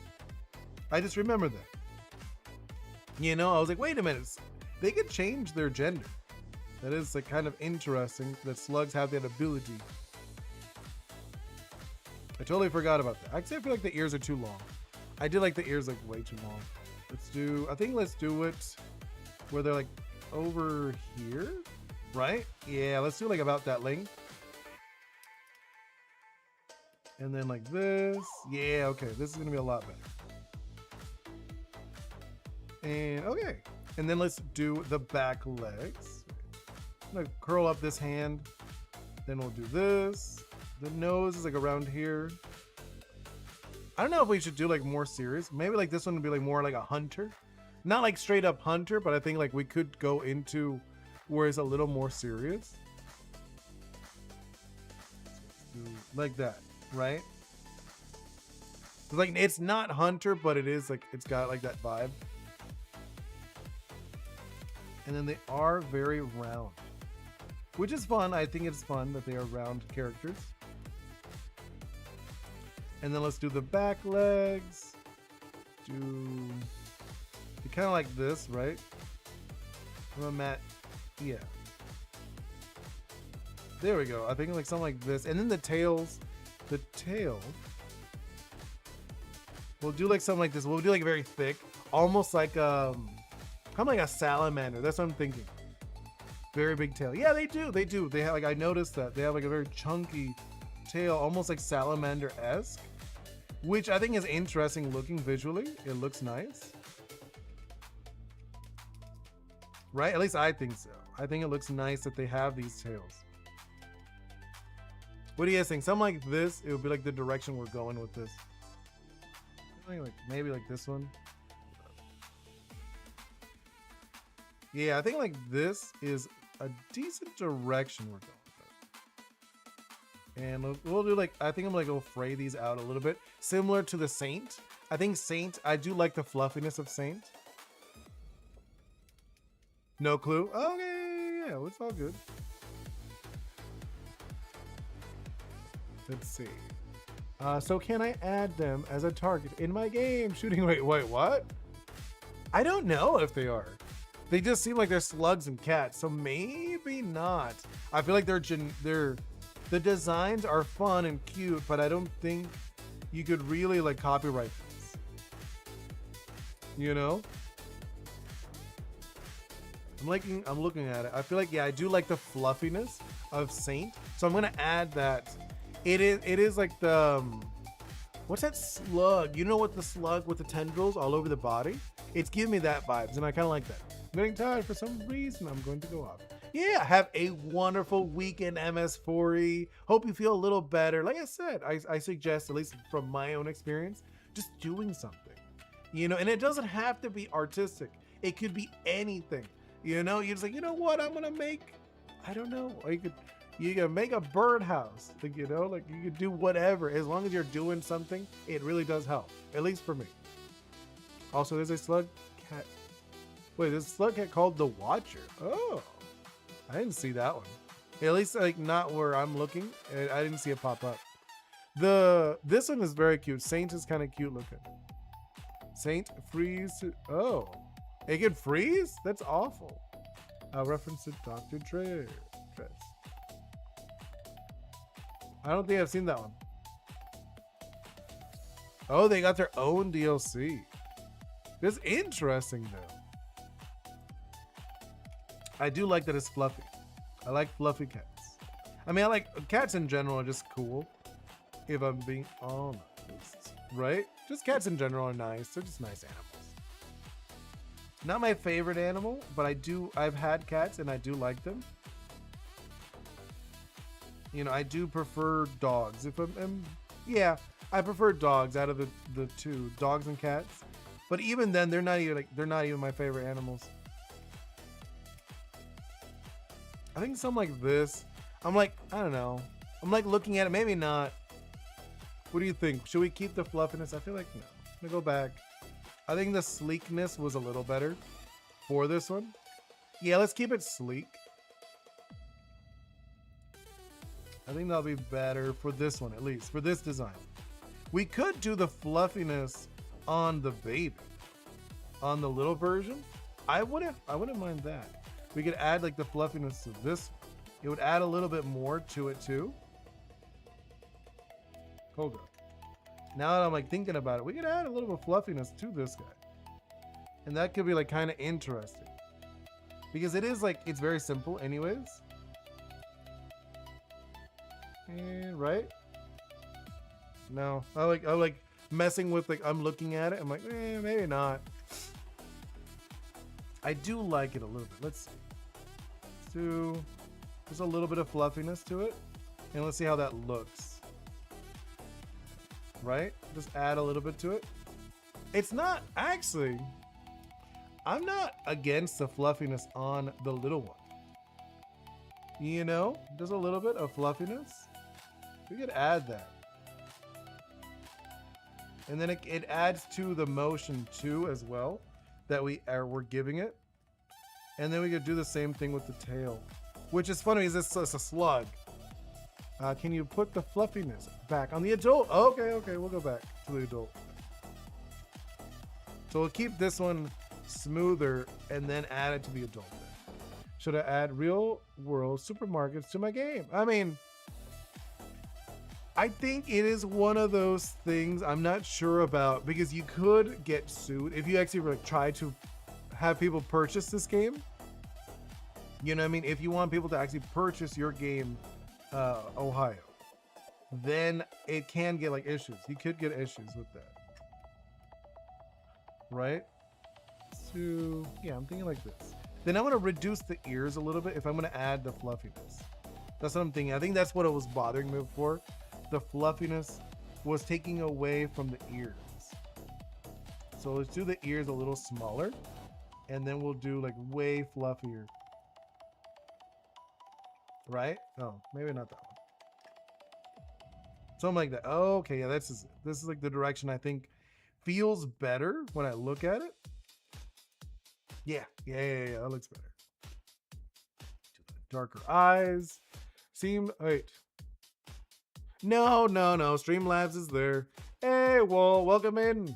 I just remember that. You know, I was like, wait a minute, they could change their gender. That is like kind of interesting that slugs have that ability. I totally forgot about that. Actually, I feel like the ears are too long. I did like the ears like way too long. Let's do it where they're like over here. Right? Yeah, let's do like about that length. And then like this. Yeah, okay. This is going to be a lot better. And okay. And then let's do the back legs. I'm going to curl up this hand. Then we'll do this. The nose is like around here. I don't know if we should do like more serious. Maybe like this one would be like more like a hunter. Not like straight up hunter, but I think like we could go into where it's a little more serious. Like that, right? Like it's not hunter, but it is like it's got like that vibe. And then they are very round, which is fun. I think it's fun that they are round characters. And then let's do the back legs. Do kind of like this, right? I'm at, yeah. There we go. I think like something like this. And then the tail. We'll do like something like this. We'll do like very thick, almost like kind of like a salamander. That's what I'm thinking. Very big tail. Yeah, they do. They have like, I noticed that they have like a very chunky tail, almost like salamander-esque, which I think is interesting looking visually. It looks nice. Right? At least I think so. I think it looks nice that they have these tails. What do you guys think? Something like this, it would be like the direction we're going with this. Like maybe like this one. Yeah, I think like this is a decent direction we're going with. And we'll do like, I think I'm gonna go fray these out a little bit. Similar to the Saint. I think Saint, I do like the fluffiness of Saint. No clue? Okay, yeah, it's all good. Let's see. So can I add them as a target in my game? Shooting, wait, what? I don't know if they are. They just seem like they're slugs and cats, so maybe not. I feel like the designs are fun and cute, but I don't think you could really like copyright this. You know? I'm looking at it. I feel like, yeah, I do like the fluffiness of Saint. So I'm gonna add that. It is like the what's that slug? You know what, the slug with the tendrils all over the body? It's giving me that vibes, and I kind of like that. I'm getting tired for some reason. I'm going to go off. Yeah, have a wonderful weekend, MS4E. Hope you feel a little better. Like I said, I suggest, at least from my own experience, just doing something. You know, and it doesn't have to be artistic. It could be anything. You know, you're just like, you know what, I'm gonna make, I don't know, or you can make a birdhouse. Like, you know, like you could do whatever. As long as you're doing something, it really does help. At least for me. Also, there's a slug cat. Wait, there's a slug cat called the Watcher. Oh, I didn't see that one. At least like not where I'm looking. I didn't see it pop up. This one is very cute. Saint is kind of cute looking. Saint freeze. Oh, it can freeze? That's awful. Reference to Dr. Dre. I don't think I've seen that one. Oh, they got their own DLC. That's interesting though. I do like that it's fluffy. I like fluffy cats. I mean, I like cats in general are just cool. If I'm being honest, right? Just cats in general are nice. They're just nice animals. Not my favorite animal, but I've had cats and I do like them. You know, I do prefer dogs. Yeah, I prefer dogs out of the two, dogs and cats. But even then, they're not even my favorite animals. I think something like this. I'm like, I don't know. I'm like looking at it, maybe not. What do you think? Should we keep the fluffiness? I feel like no. I'm gonna go back. I think the sleekness was a little better for this one. Yeah, let's keep it sleek. I think that'll be better for this one, at least for this design. We could do the fluffiness on the baby, on the little version. I wouldn't mind that. We could add like the fluffiness to this. It would add a little bit more to it too. Hold up. Now that I'm like thinking about it, we could add a little bit of fluffiness to this guy. And that could be like kind of interesting. Because it is like, it's very simple anyways. And right? No, I like messing with like, I'm looking at it. I'm like, maybe not. I do like it a little bit. Let's do just a little bit of fluffiness to it. And let's see how that looks. Right? Just add a little bit to it. It's not actually, I'm not against the fluffiness on the little one. You know, just a little bit of fluffiness. We could add that. And then it adds to the motion too as well that we're giving it. And then we could do the same thing with the tail, which is funny, is it's a slug. Can you put the fluffiness back on the adult? Okay, we'll go back to the adult. So we'll keep this one smoother and then add it to the adult. Should I add real world supermarkets to my game? I mean, I think it is one of those things I'm not sure about, because you could get sued if you actually like try to have people purchase this game. You know what I mean? If you want people to actually purchase your game, Ohio, then it can get like issues. You could get issues with that, right? So yeah, I'm thinking like this. Then I'm gonna reduce the ears a little bit if I'm gonna add the fluffiness. That's what I'm thinking. I think that's what it was bothering me before. The fluffiness was taking away from the ears. So let's do the ears a little smaller, and then we'll do like way fluffier. Right? Oh, maybe not that one. Something like that. Oh, okay, yeah, this is like the direction I think feels better when I look at it. Yeah, that looks better. Darker eyes. Wait. No. Streamlabs is there. Hey, well, welcome in.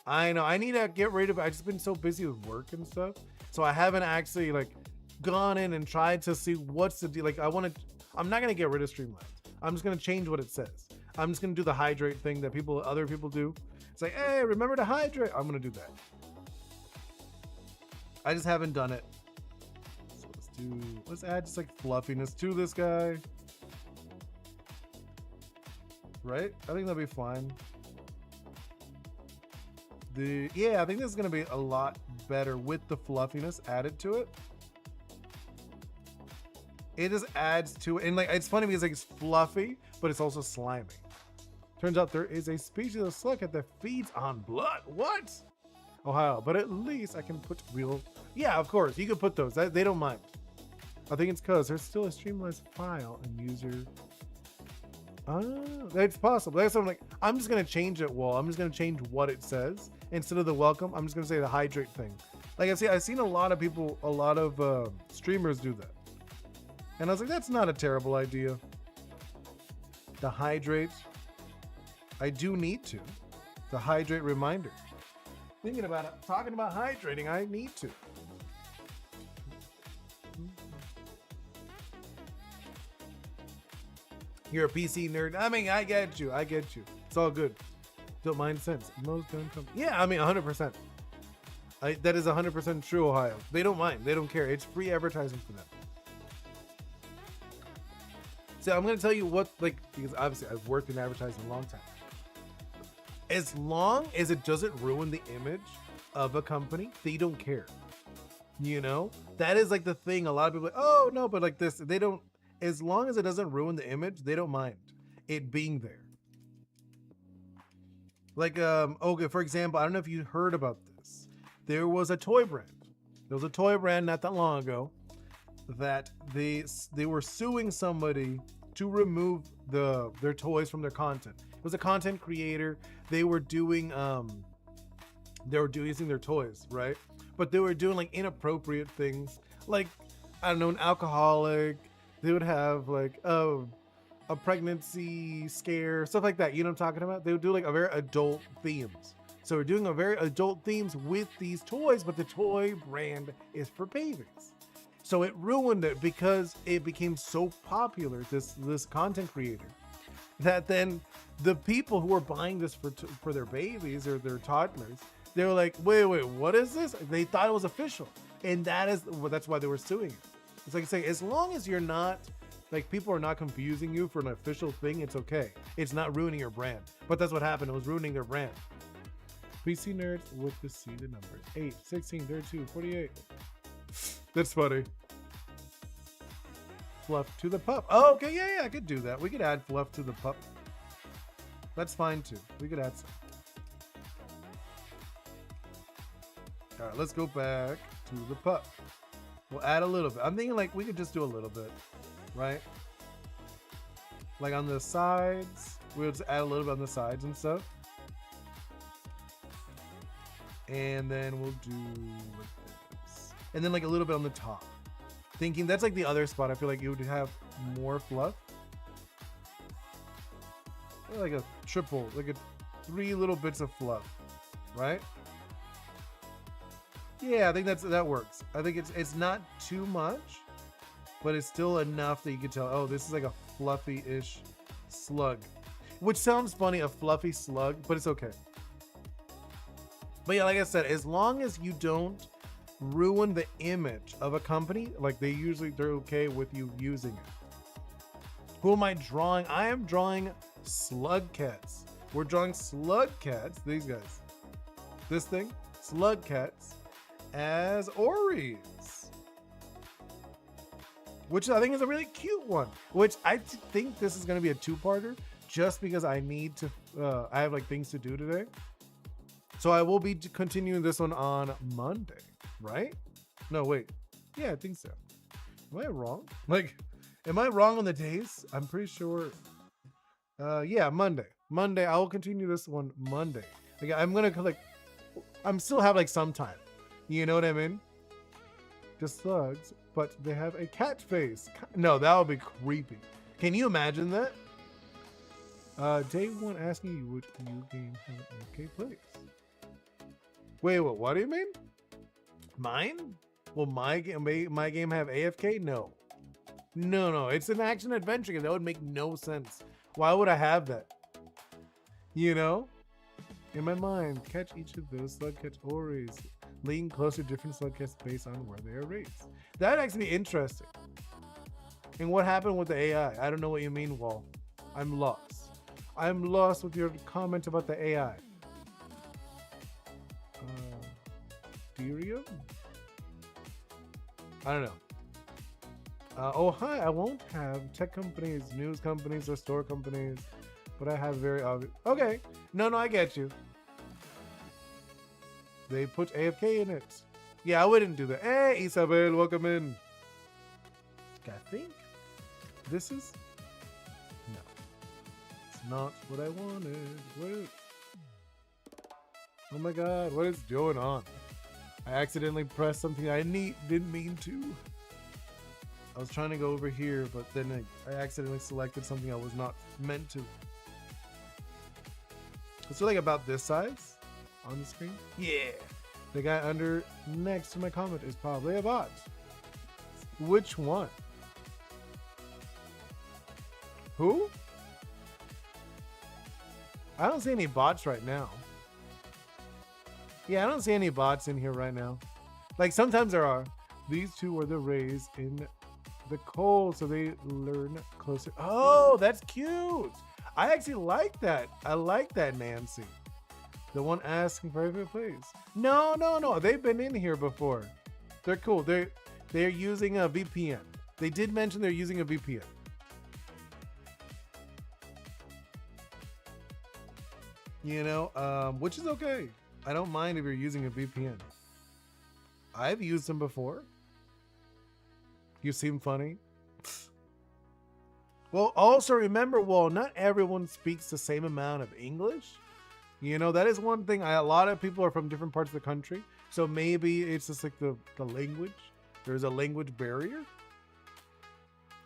I know, I need to get rid of it. I've just been so busy with work and stuff. So I haven't actually like gone in and tried to see what's the deal. Like I'm not gonna get rid of Streamlabs. I'm just gonna change what it says. I'm just gonna do the hydrate thing that other people do. It's like, hey, remember to hydrate. I'm gonna do that. I just haven't done it. So let's add just like fluffiness to this guy. Right? I think that'll be fine. I think this is gonna be a lot better with the fluffiness added to it. It just adds to it, and like it's funny because like it's fluffy, but it's also slimy. Turns out there is a species of slug that feeds on blood. What? Ohio, but at least I can put real. Yeah, of course you can put those. They don't mind. I think it's because there's still a streamless file and user. It's possible. That's what I'm like. I'm just gonna change it. Well, I'm just gonna change what it says instead of the welcome. I'm just gonna say the hydrate thing. Like I've seen a lot of people, a lot of streamers do that, and I was like, that's not a terrible idea. The hydrate. I do need to. The hydrate reminder. Thinking about it, talking about hydrating, I need to. You're a PC nerd. I mean, I get you. It's all good. Don't mind sense. Most gun companies. Yeah, I mean, 100%. That is 100% true, Ohio. They don't mind. They don't care. It's free advertising for them. So I'm going to tell you what, like, because obviously I've worked in advertising a long time. As long as it doesn't ruin the image of a company, they don't care. You know? That is like the thing. A lot of people are like, oh, no, but like this, they don't. As long as it doesn't ruin the image, they don't mind it being there. Like, okay, for example, I don't know if you heard about this. There was a toy brand. There was a toy brand not that long ago that they were suing somebody to remove their toys from their content. It was a content creator. They were doing using their toys, right? But they were doing like inappropriate things, like, I don't know, an alcoholic. They would have like a pregnancy scare, stuff like that. You know what I'm talking about? They would do like a very adult themes. So we're doing a very adult themes with these toys, but the toy brand is for babies. So it ruined it because it became so popular, this content creator, that then the people who were buying this for their babies or their toddlers, they were like, wait, what is this? They thought it was official. And that's why they were suing it. It's like saying, as long as you're not, like, people are not confusing you for an official thing, it's okay. It's not ruining your brand. But that's what happened. It was ruining their brand. PC nerds with the see the numbers. 8, 16, 32, 48. That's funny. Fluff to the pup. Oh, okay, yeah, I could do that. We could add fluff to the pup. That's fine too. We could add some. All right, let's go back to the pup. We'll add a little bit. I'm thinking like we could just do a little bit, right? Like on the sides, we'll just add a little bit on the sides and stuff. And then we'll do like this. And then like a little bit on the top. Thinking that's like the other spot. I feel like it would have more fluff. Like a triple, like a 3 little bits of fluff, right? Yeah, I think that works. I think it's not too much, but it's still enough that you can tell, oh, this is like a fluffy-ish slug. Which sounds funny, a fluffy slug, but it's okay. But yeah, like I said, as long as you don't ruin the image of a company, like they're okay with you using it. Who am I drawing? I am drawing slug cats. We're drawing slug cats, these guys. This thing, slug cats, as Oris. Which I think is a really cute one. Which I think this is going to be a two-parter just because I need to, I have like things to do today. So I will be continuing this one on Monday, right? No, wait. Yeah, I think so. Am I wrong? Like, am I wrong on the days? I'm pretty sure. Yeah, Monday. Monday, I will continue this one Monday. Like, I'm going to like, I'm still have like some time. You know what I mean? Just slugs, but they have a cat face. No, that would be creepy. Can you imagine that? Day one asking you, would you game have an AFK place? Wait, what do you mean? Mine? Will my game have AFK? No. No. It's an action adventure game. That would make no sense. Why would I have that? You know? In my mind, catch each of those slug catch Oris. Lean closer to different slug cats based on where they are raised. That'd actually be interesting. And what happened with the AI? I don't know what you mean, Wall. I'm lost. I'm lost with your comment about the AI. Ethereum? I don't know. Oh, hi. I won't have tech companies, news companies, or store companies, but I have very obvious. Okay. No, I get you. They put AFK in it. Yeah, I wouldn't do that. Hey, Isabel, welcome in. I think this is... No. It's not what I wanted. What? Oh my god, what is going on? I accidentally pressed something I didn't mean to. I was trying to go over here, but then I accidentally selected something I was not meant to. It's like about this size on the screen. Yeah. The guy under next to my comment is probably a bot. Which one? Who? I don't see any bots right now. Yeah, I don't see any bots in here right now. Like sometimes there are. These two were the rays in the coal, so they learn closer. Oh, that's cute. I actually like that. I like that, Nancy. The one asking for every place. No. They've been in here before. They're cool. They're using a VPN. They did mention they're using a VPN. You know, which is okay. I don't mind if you're using a VPN. I've used them before. You seem funny. Well, also remember, not everyone speaks the same amount of English. You know, that is one thing. A lot of people are from different parts of the country. So maybe it's just like the language. There's a language barrier.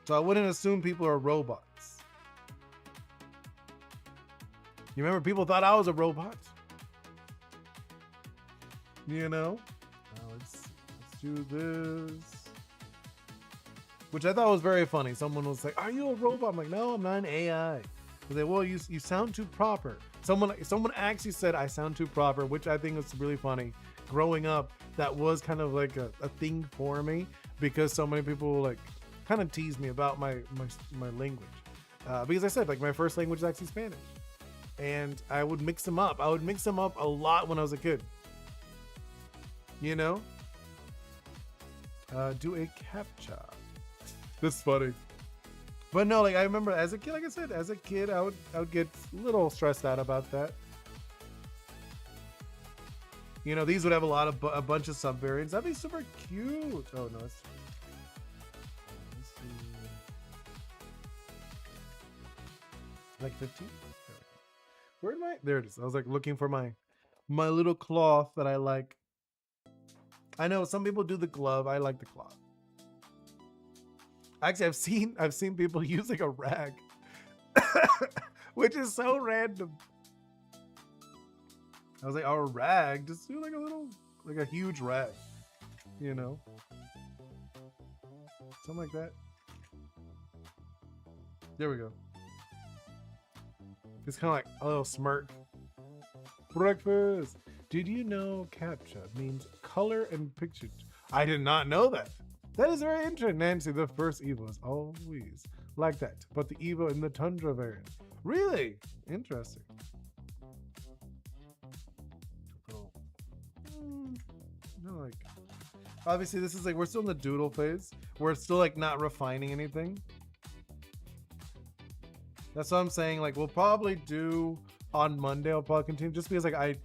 So I wouldn't assume people are robots. You remember people thought I was a robot? You know? Let's do this. Which I thought was very funny. Someone was like, "Are you a robot?" I'm like, "No, I'm not an AI." They're like, "Well, you sound too proper." Someone actually said I sound too proper, which I think was really funny. Growing up, that was kind of like a thing for me because so many people like kind of tease me about my language. Because I said like my first language is actually Spanish, and I would mix them up. I would mix them up a lot when I was a kid. You know, do a captcha. That's funny. But no, like I remember as a kid, like I said, as a kid, I would get a little stressed out about that. You know, these would have a bunch of subvariants. That'd be super cute. Oh no, let's see. Like 15? Where am I? There it is. I was like looking for my little cloth that I like. I know some people do the glove. I like the cloth. Actually, I've seen people use like a rag, which is so random. I was like, a rag? Just do like a huge rag, you know? Something like that. There we go. It's kind of like a little smirk. Breakfast. Did you know CAPTCHA means color and picture? I did not know that. That is very interesting. Nancy, the first evil is always like that, but the Evo in the Tundra variant. Really? Interesting. Oh. No, like, obviously this is like, we're still in the doodle phase. We're still like not refining anything. That's what I'm saying. Like, we'll probably do on Monday. I'll probably continue just because like I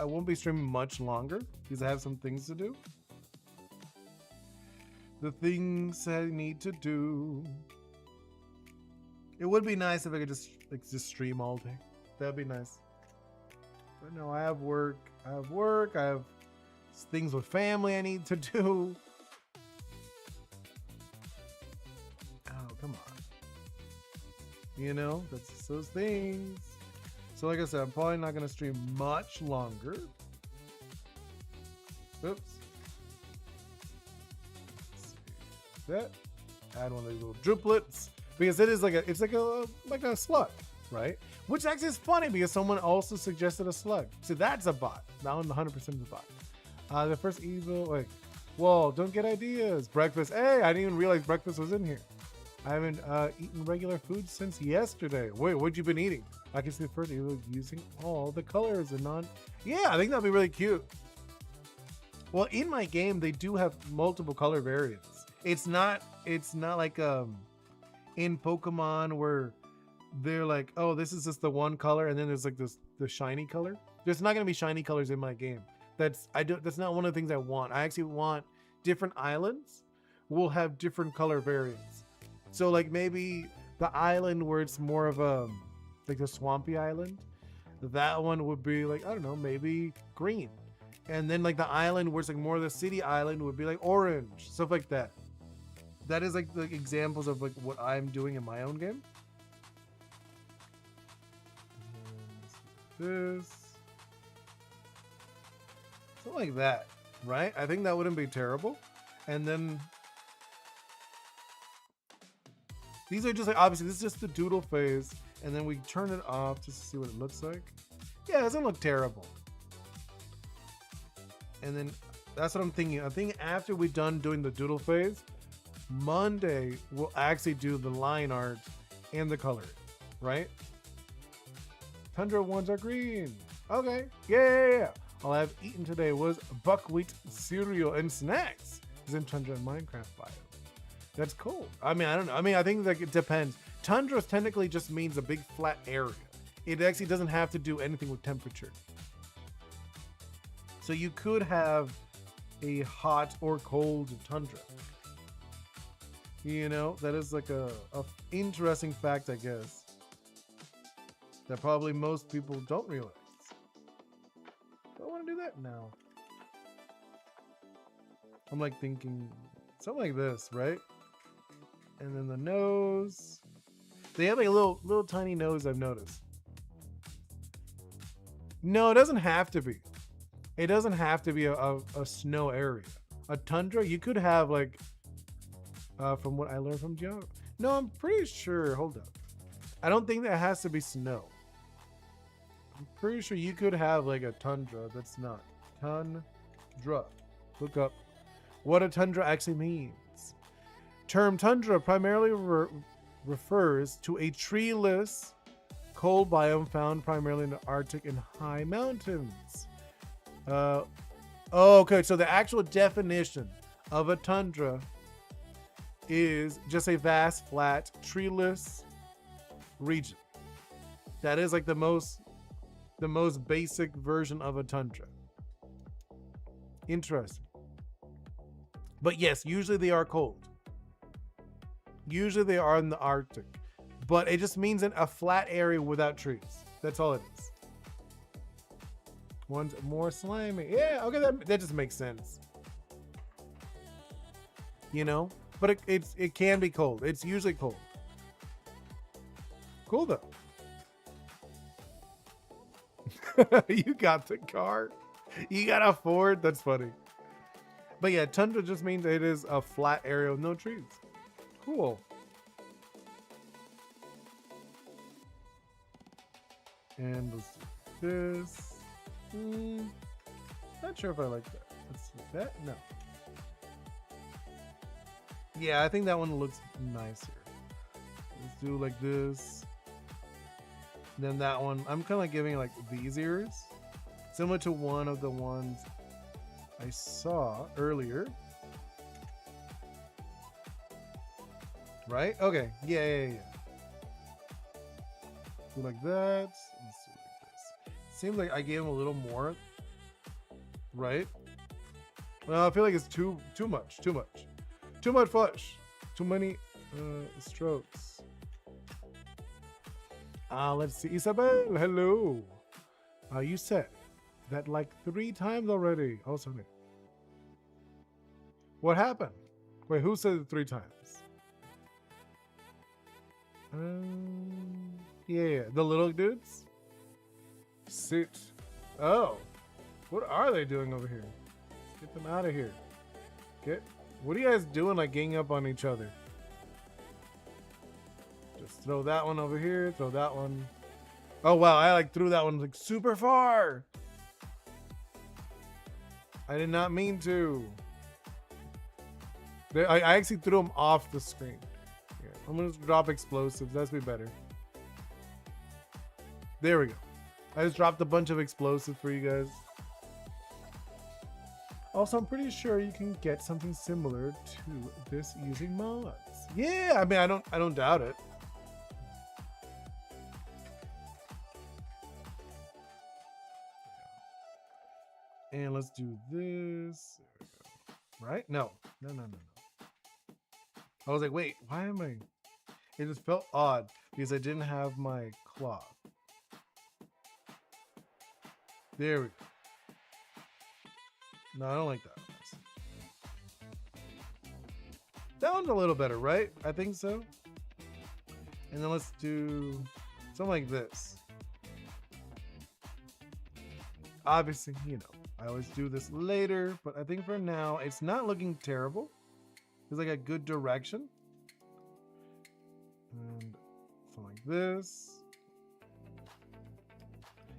won't be streaming much longer because I have some things to do. The things I need to do. It would be nice if I could just stream all day. That'd be nice. But no, I have work. I have things with family I need to do. Oh, come on. You know, that's just those things. So like I said, I'm probably not going to stream much longer. Oops. That. Add one of these little driplets. Because it is like a slug, right? Which actually is funny because someone also suggested a slug. See, that's a bot. That one 100% is a bot. The first evil, like, whoa, don't get ideas. Breakfast. Hey, I didn't even realize breakfast was in here. I haven't eaten regular food since yesterday. Wait, what you been eating? I can see the first evil using all the colors and non. Yeah, I think that'd be really cute. Well, in my game, they do have multiple color variants. It's not like in Pokemon where they're like, oh, this is just the one color, and then there's like the shiny color. There's not gonna be shiny colors in my game. That's not one of the things I want. I actually want different islands will have different color variants. So like maybe the island where it's more of a like the swampy island, that one would be like, I don't know, maybe green. And then like the island where it's like more of the city island would be like orange, stuff like that. That is like the examples of like what I'm doing in my own game. This. Something like that, right? I think that wouldn't be terrible. And then these are just like, obviously this is just the doodle phase. And then we turn it off just to see what it looks like. Yeah, it doesn't look terrible. And then that's what I'm thinking. I'm thinking after we're done doing the doodle phase, Monday we'll actually do the line art and the color, right? Tundra ones are green. Okay, yeah. All I've eaten today was buckwheat cereal and snacks. It's in Tundra and Minecraft bio. That's cool. I mean, I don't know. I mean, I think like it depends. Tundra technically just means a big flat area. It actually doesn't have to do anything with temperature. So you could have a hot or cold tundra. You know, that is like a interesting fact, I guess, that probably most people don't realize. Do I want to do that? No. I'm like thinking something like this, right? And then the nose. They have like a little tiny nose, I've noticed. No, it doesn't have to be. It doesn't have to be a snow area. A tundra, you could have like, from what I learned from geography. No, I'm pretty sure. Hold up. I don't think that has to be snow. I'm pretty sure you could have like a tundra that's not. Tundra. Look up what a tundra actually means. Term tundra primarily refers to a treeless, cold biome found primarily in the Arctic and high mountains. Okay, so the actual definition of a tundra is just a vast, flat, treeless region. That is like the most basic version of a tundra. Interesting. But yes, usually they are cold. Usually they are in the Arctic. But it just means a flat area without trees. That's all it is. One's more slimy. Yeah, okay, that just makes sense. You know? But it can be cold. It's usually cold. Cool though. You got the car. You got a Ford. That's funny. But yeah, tundra just means it is a flat area with no trees. Cool. And let's do this. Not sure if I like that. Let's see that. No. Yeah, I think that one looks nicer. Let's do like this. Then that one. I'm kind of like giving like these ears. Similar to one of the ones I saw earlier. Right? Okay. Yeah. Do like that. Let's do like this. Seems like I gave him a little more. Right? Well, I feel like it's too much. Too much flush. Too many strokes. Let's see. Isabel, hello. You said that like 3 times already. Oh, sorry. What happened? Wait, who said it 3 times? Yeah, the little dudes. Sit. Oh, what are they doing over here? Get them out of here. What are you guys doing? Like ganging up on each other? Just throw that one over here. Throw that one. Oh wow, I like threw that one like super far. I did not mean to. I actually threw them off the screen. Yeah, I'm gonna drop explosives. That's be better. There we go. I just dropped a bunch of explosives for you guys. Also, I'm pretty sure you can get something similar to this using mods. Yeah, I mean, I don't doubt it. And let's do this. There we go. Right? No. I was like, wait, why am I? It just felt odd because I didn't have my cloth. There we go. No, I don't like that. That one's a little better, right? I think so. And then let's do something like this. Obviously, you know, I always do this later, but I think for now, it's not looking terrible. It's like a good direction. And something like this.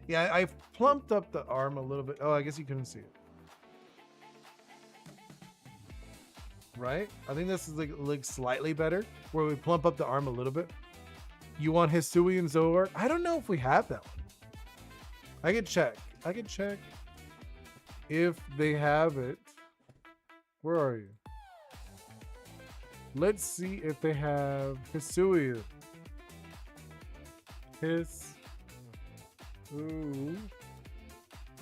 Yeah, I plumped up the arm a little bit. Oh, I guess you couldn't see it. Right? I think this is like slightly better, where we plump up the arm a little bit. You want Hisui and Zoar? I don't know if we have that one. I could check if they have it. Where are you? Let's see if they have Hisui. Ooh.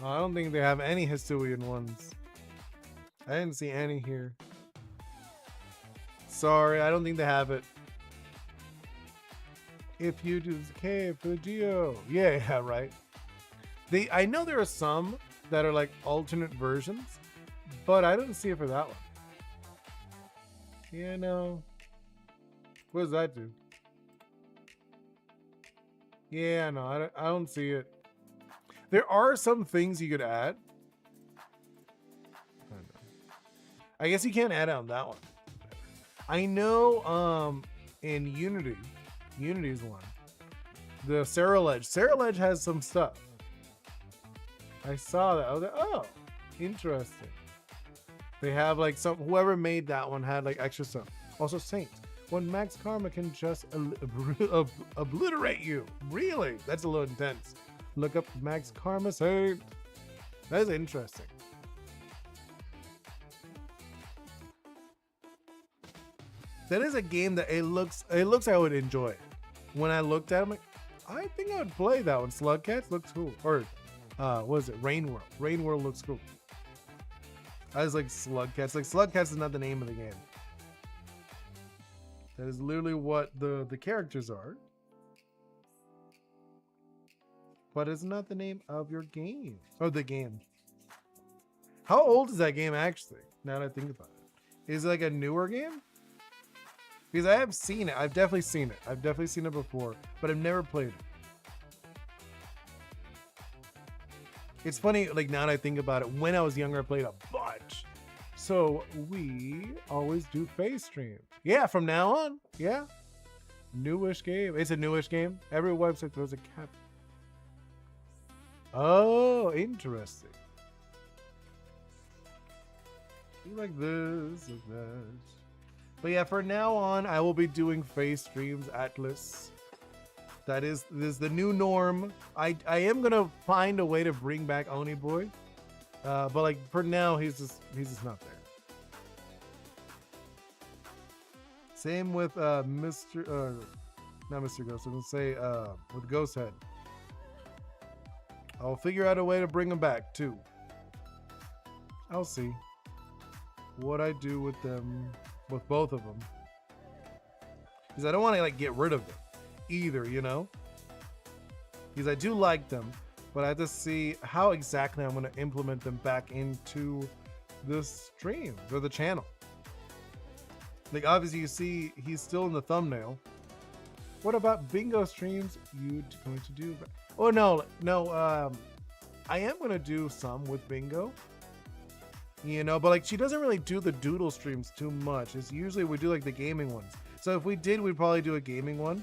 I don't think they have any Hisuian ones. I didn't see any here. Sorry, I don't think they have it. If you do K Fujio. Yeah, right. I know there are some that are like alternate versions, but I don't see it for that one. Yeah, no. What does that do? Yeah, no, I don't see it. There are some things you could add. I guess you can't add on that one. I know in Unity's one, the Saraledge has some stuff. I saw that. I was like, oh, interesting. They have like whoever made that one had like extra stuff. Also Saint. When Max Karma can just obliterate you. Really? That's a little intense. Look up Max Karma Saint. That is interesting. That is a game that it looks I would enjoy. When I looked at it, I'm like, I think I would play that one. Slugcats looks cool. Or what is it? Rain World. Rain World looks cool. I was like Slugcats. Like Slugcats is not the name of the game. That is literally what the characters are. But it's not the name of your game. Or the game. How old is that game actually? Now that I think about it. Is it like a newer game? Because I have seen it. I've definitely seen it. I've definitely seen it before. But I've never played it. It's funny, like now that I think about it, when I was younger, I played a bunch. So we always do face streams. Yeah, from now on. Yeah. Newish game. It's a newish game. Every website throws a cap. Oh, interesting. You like this, like that. But yeah, for now on, I will be doing face streams, Atlas. This is the new norm. I am gonna find a way to bring back Oni Boi, but like for now, he's just not there. Same with not Mr. Ghost. I'm gonna say with Ghost Head. I'll figure out a way to bring him back too. I'll see what I do with them, with both of them, because I don't want to like get rid of them either, you know, because I do like them, but I have to see how exactly I'm going to implement them back into the stream or the channel. Like obviously you see he's still in the thumbnail. What about bingo streams you going to do? Oh no, I am going to do some with bingo, you know, but like she doesn't really do the doodle streams too much. It's usually we do like the gaming ones. So if we did, we'd probably do a gaming one.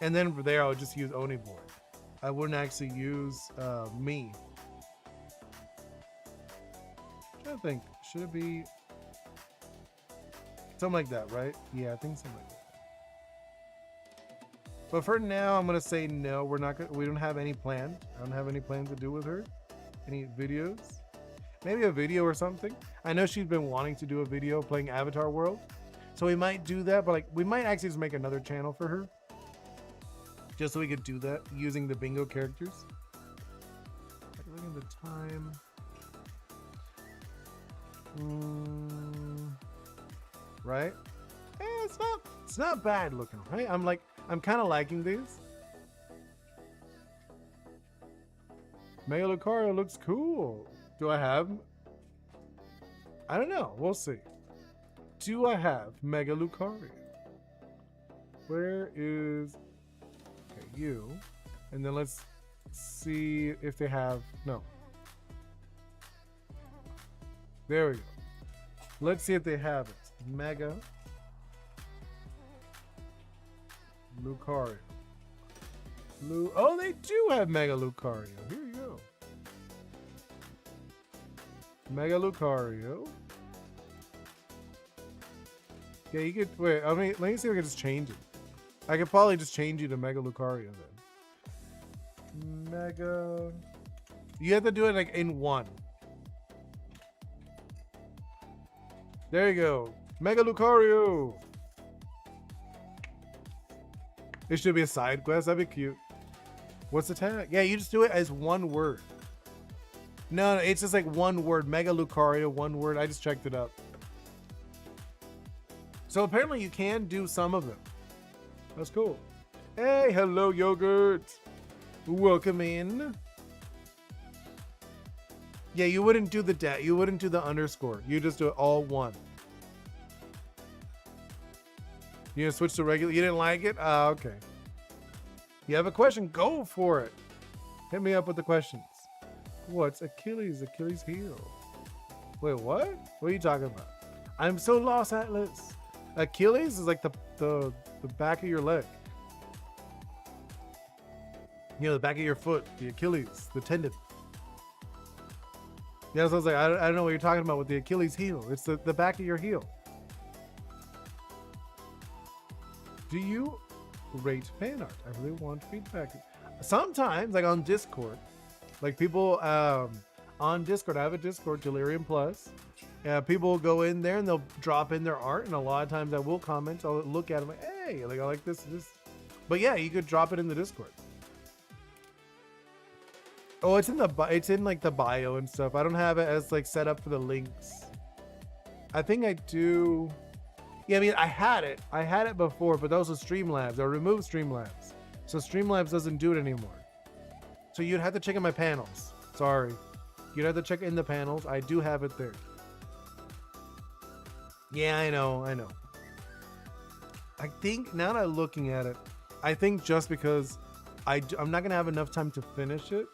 And then from there, I would just use Oni Boi. I wouldn't actually use me. I'm trying to think, should it be something like that, right? Yeah, I think something like that. But for now, I'm gonna say no. We're not gonna. We don't have any planned. I don't have any plans to do with her. Any videos? Maybe a video or something. I know she's been wanting to do a video playing Avatar World, so we might do that. But like, we might actually just make another channel for her, just so we could do that using the bingo characters. Looking at the time. Right? It's not bad looking, right? I'm kind of liking these. Mega Lucario looks cool. Do I have? I don't know. We'll see. Do I have Mega Lucario? Where is... Okay, you. And then let's see if they have... No. There we go. Let's see if they have it. Mega Lucario. Oh, they do have Mega Lucario. Here you go. Mega Lucario. Yeah, you could wait. I mean, let me see if I can just change it. I could probably just change you to Mega Lucario then. Mega. You have to do it like in one. There you go. Mega Lucario. It should be a side quest. That'd be cute. What's the tag? Yeah, you just do it as one word. No, it's just like one word. Mega Lucario, one word. I just checked it up. So apparently you can do some of them. That's cool. Hey, hello, Yogurt. Welcome in. Yeah, you wouldn't do the you wouldn't do the underscore. You just do it all one. You gonna switch to regular? You didn't like it? Okay. You have a question? Go for it. Hit me up with the questions. What's Achilles? Achilles heel. Wait, what? What are you talking about? I'm so lost, Atlas. Achilles is like the back of your leg. You know, the back of your foot, the Achilles, the tendon. Yeah, so I was like, I don't know what you're talking about with the Achilles heel. It's the back of your heel. Do you rate fan art? I really want feedback. Sometimes, like on Discord, like people on Discord, I have a Discord, Delirium Plus. People will go in there and they'll drop in their art, and a lot of times I will comment. I'll look at them like, hey, like I like this. But yeah, you could drop it in the Discord. Oh, it's in like the bio and stuff. I don't have it as like set up for the links. I think I do. Yeah, I mean, I had it before, but those were Streamlabs. I removed Streamlabs. So Streamlabs doesn't do it anymore. So you'd have to check in my panels. Sorry. You'd have to check in the panels. I do have it there. Yeah, I know. I think, now that I'm looking at it, I think just because I'm not going to have enough time to finish it,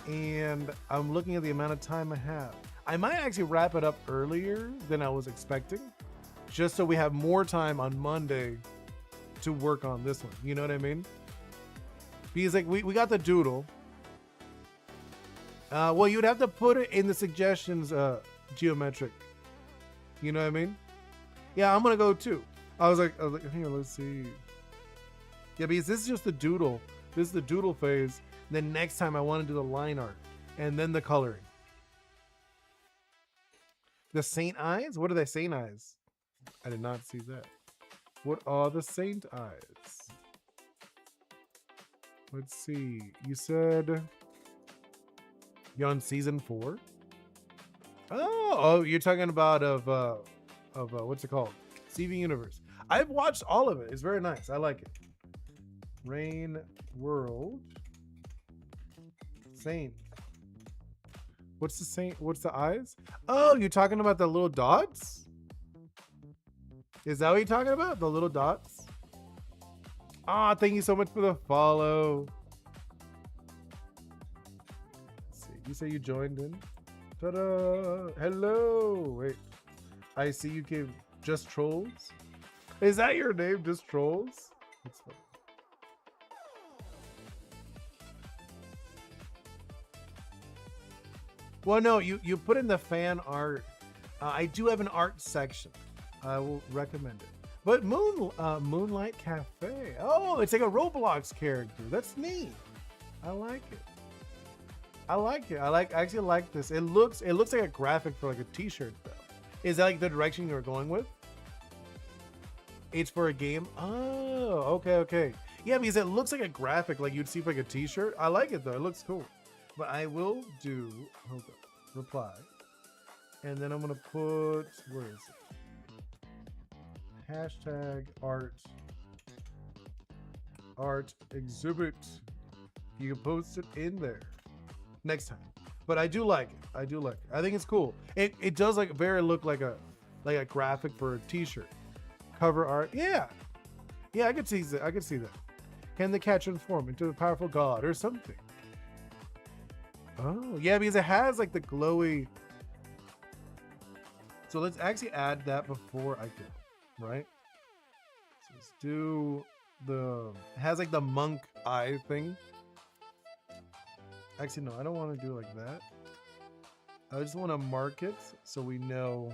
and I'm looking at the amount of time I have. I might actually wrap it up earlier than I was expecting, just so we have more time on Monday to work on this one. You know what I mean? Because like we got the doodle. Well, you'd have to put it in the suggestions, geometric. You know what I mean? Yeah, I'm gonna go too. I was like, here, let's see. Yeah, because this is just the doodle. This is the doodle phase. Then next time I want to do the line art and then the coloring. The Saint Eyes? What are they? Saint Eyes? I did not see that. What are the Saint Eyes? Let's see. You said you're on season 4. Oh, you're talking about of what's it called? Steven Universe. I've watched all of it. It's very nice. I like it. Rain World. Saint. What's the Saint? What's the eyes? Oh, you're talking about the little dots? Is that what you're talking about? The little dots? Ah, thank you so much for the follow. Let's see. You say you joined in? Ta-da! Hello! Wait. I see you came. Just Trolls? Is that your name? Just Trolls? That's funny. Well, no, you put in the fan art. I do have an art section. I will recommend it. But Moonlight Cafe. Oh, it's like a Roblox character. That's neat. I like it. I actually like this. It looks like a graphic for like a t-shirt though. Is that like the direction you're going with? It's for a game? Oh, okay. Yeah, because it looks like a graphic like you'd see for like a t-shirt. I like it though. It looks cool. But I will do, hold on, reply. And then I'm going to put, where is it? Hashtag art exhibit. You can post it in there next time. But I do like it. I think it's cool. It does like look like a graphic for a t-shirt. Cover art. Yeah, I could see that. Can the cat transform into a powerful god or something? Oh, yeah, because it has like the glowy. So let's actually add that before I go, right? So let's do it has like the monk eye thing. Actually, no, I don't want to do it like that. I just want to mark it so we know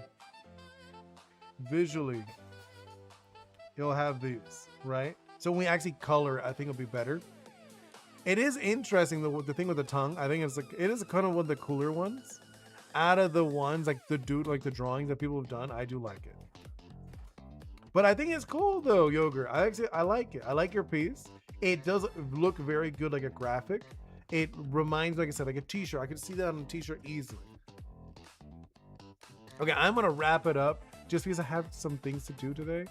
visually you'll have these, right? So when we actually color, I think it'll be better. It is interesting the thing with the tongue. I think it is kind of one of the cooler ones. Out of the ones like the drawings that people have done, I do like it. But I think it's cool though, Yogurt. I like it. I like your piece. It does look very good like a graphic. It reminds, like I said, like a t-shirt. I can see that on a t-shirt easily. Okay, I'm gonna wrap it up just because I have some things to do today.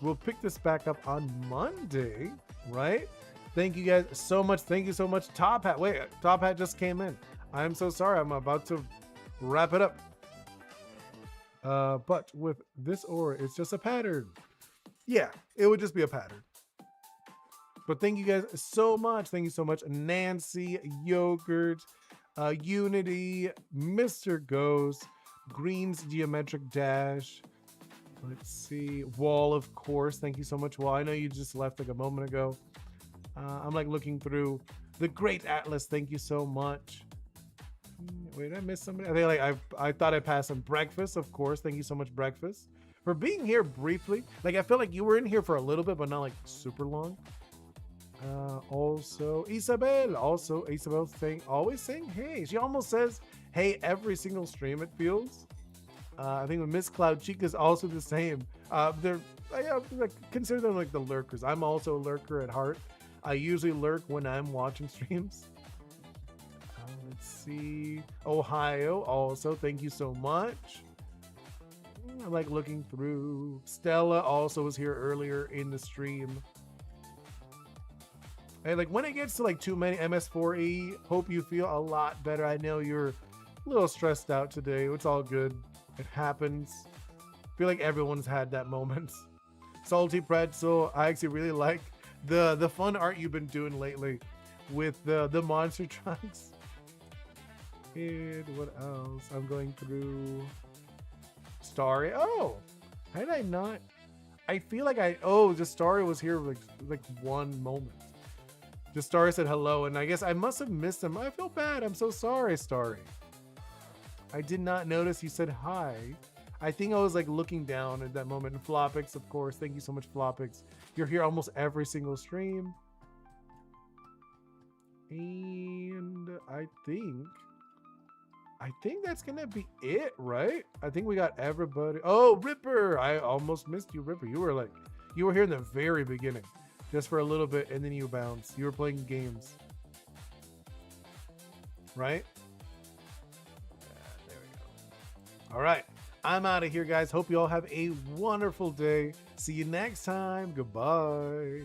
We'll pick this back up on Monday, right? Thank you guys so much. Thank you so much. Top Hat. Wait, Top Hat just came in. I'm so sorry. I'm about to wrap it up. But with this aura, it's just a pattern. Yeah, it would just be a pattern. But thank you guys so much. Thank you so much. Nancy, Yogurt, Unity, Mr. Ghost, Green's Geometric Dash. Let's see. Wall, of course. Thank you so much, Wall. I know you just left like a moment ago. I'm like looking through the Great Atlas. Thank you so much. Wait, did I miss somebody? I think like I thought I passed on Breakfast, of course. Thank you so much, Breakfast, for being here briefly. Like I feel like you were in here for a little bit, but not like super long. Also Isabel. Isabel always saying hey. She almost says hey every single stream. It feels. I think with Miss Cloud Chica is also the same. I consider them like the lurkers. I'm also a lurker at heart. I usually lurk when I'm watching streams. Let's see. Ohio also, thank you so much. I like looking through. Stella also was here earlier in the stream. Hey, like when it gets to like too many MS4E, hope you feel a lot better. I know you're a little stressed out today. It's all good. It happens. I feel like everyone's had that moment. Salty Pretzel, I actually really like the fun art you've been doing lately with the monster trucks. And what else? I'm going through Starry. Oh, how did I not? I feel like the Starry was here like one moment. The Starry said hello, and I guess I must have missed him. I feel bad. I'm so sorry, Starry. I did not notice you said hi. I think I was like looking down at that moment. And Flopix, of course. Thank you so much, Flopix. You're here almost every single stream. And I think that's gonna be it, right? I think we got everybody. Oh, Ripper! I almost missed you, Ripper. You were here in the very beginning, just for a little bit, and then you bounced. You were playing games, right? Yeah, there we go. All right, I'm out of here, guys. Hope you all have a wonderful day. See you next time. Goodbye.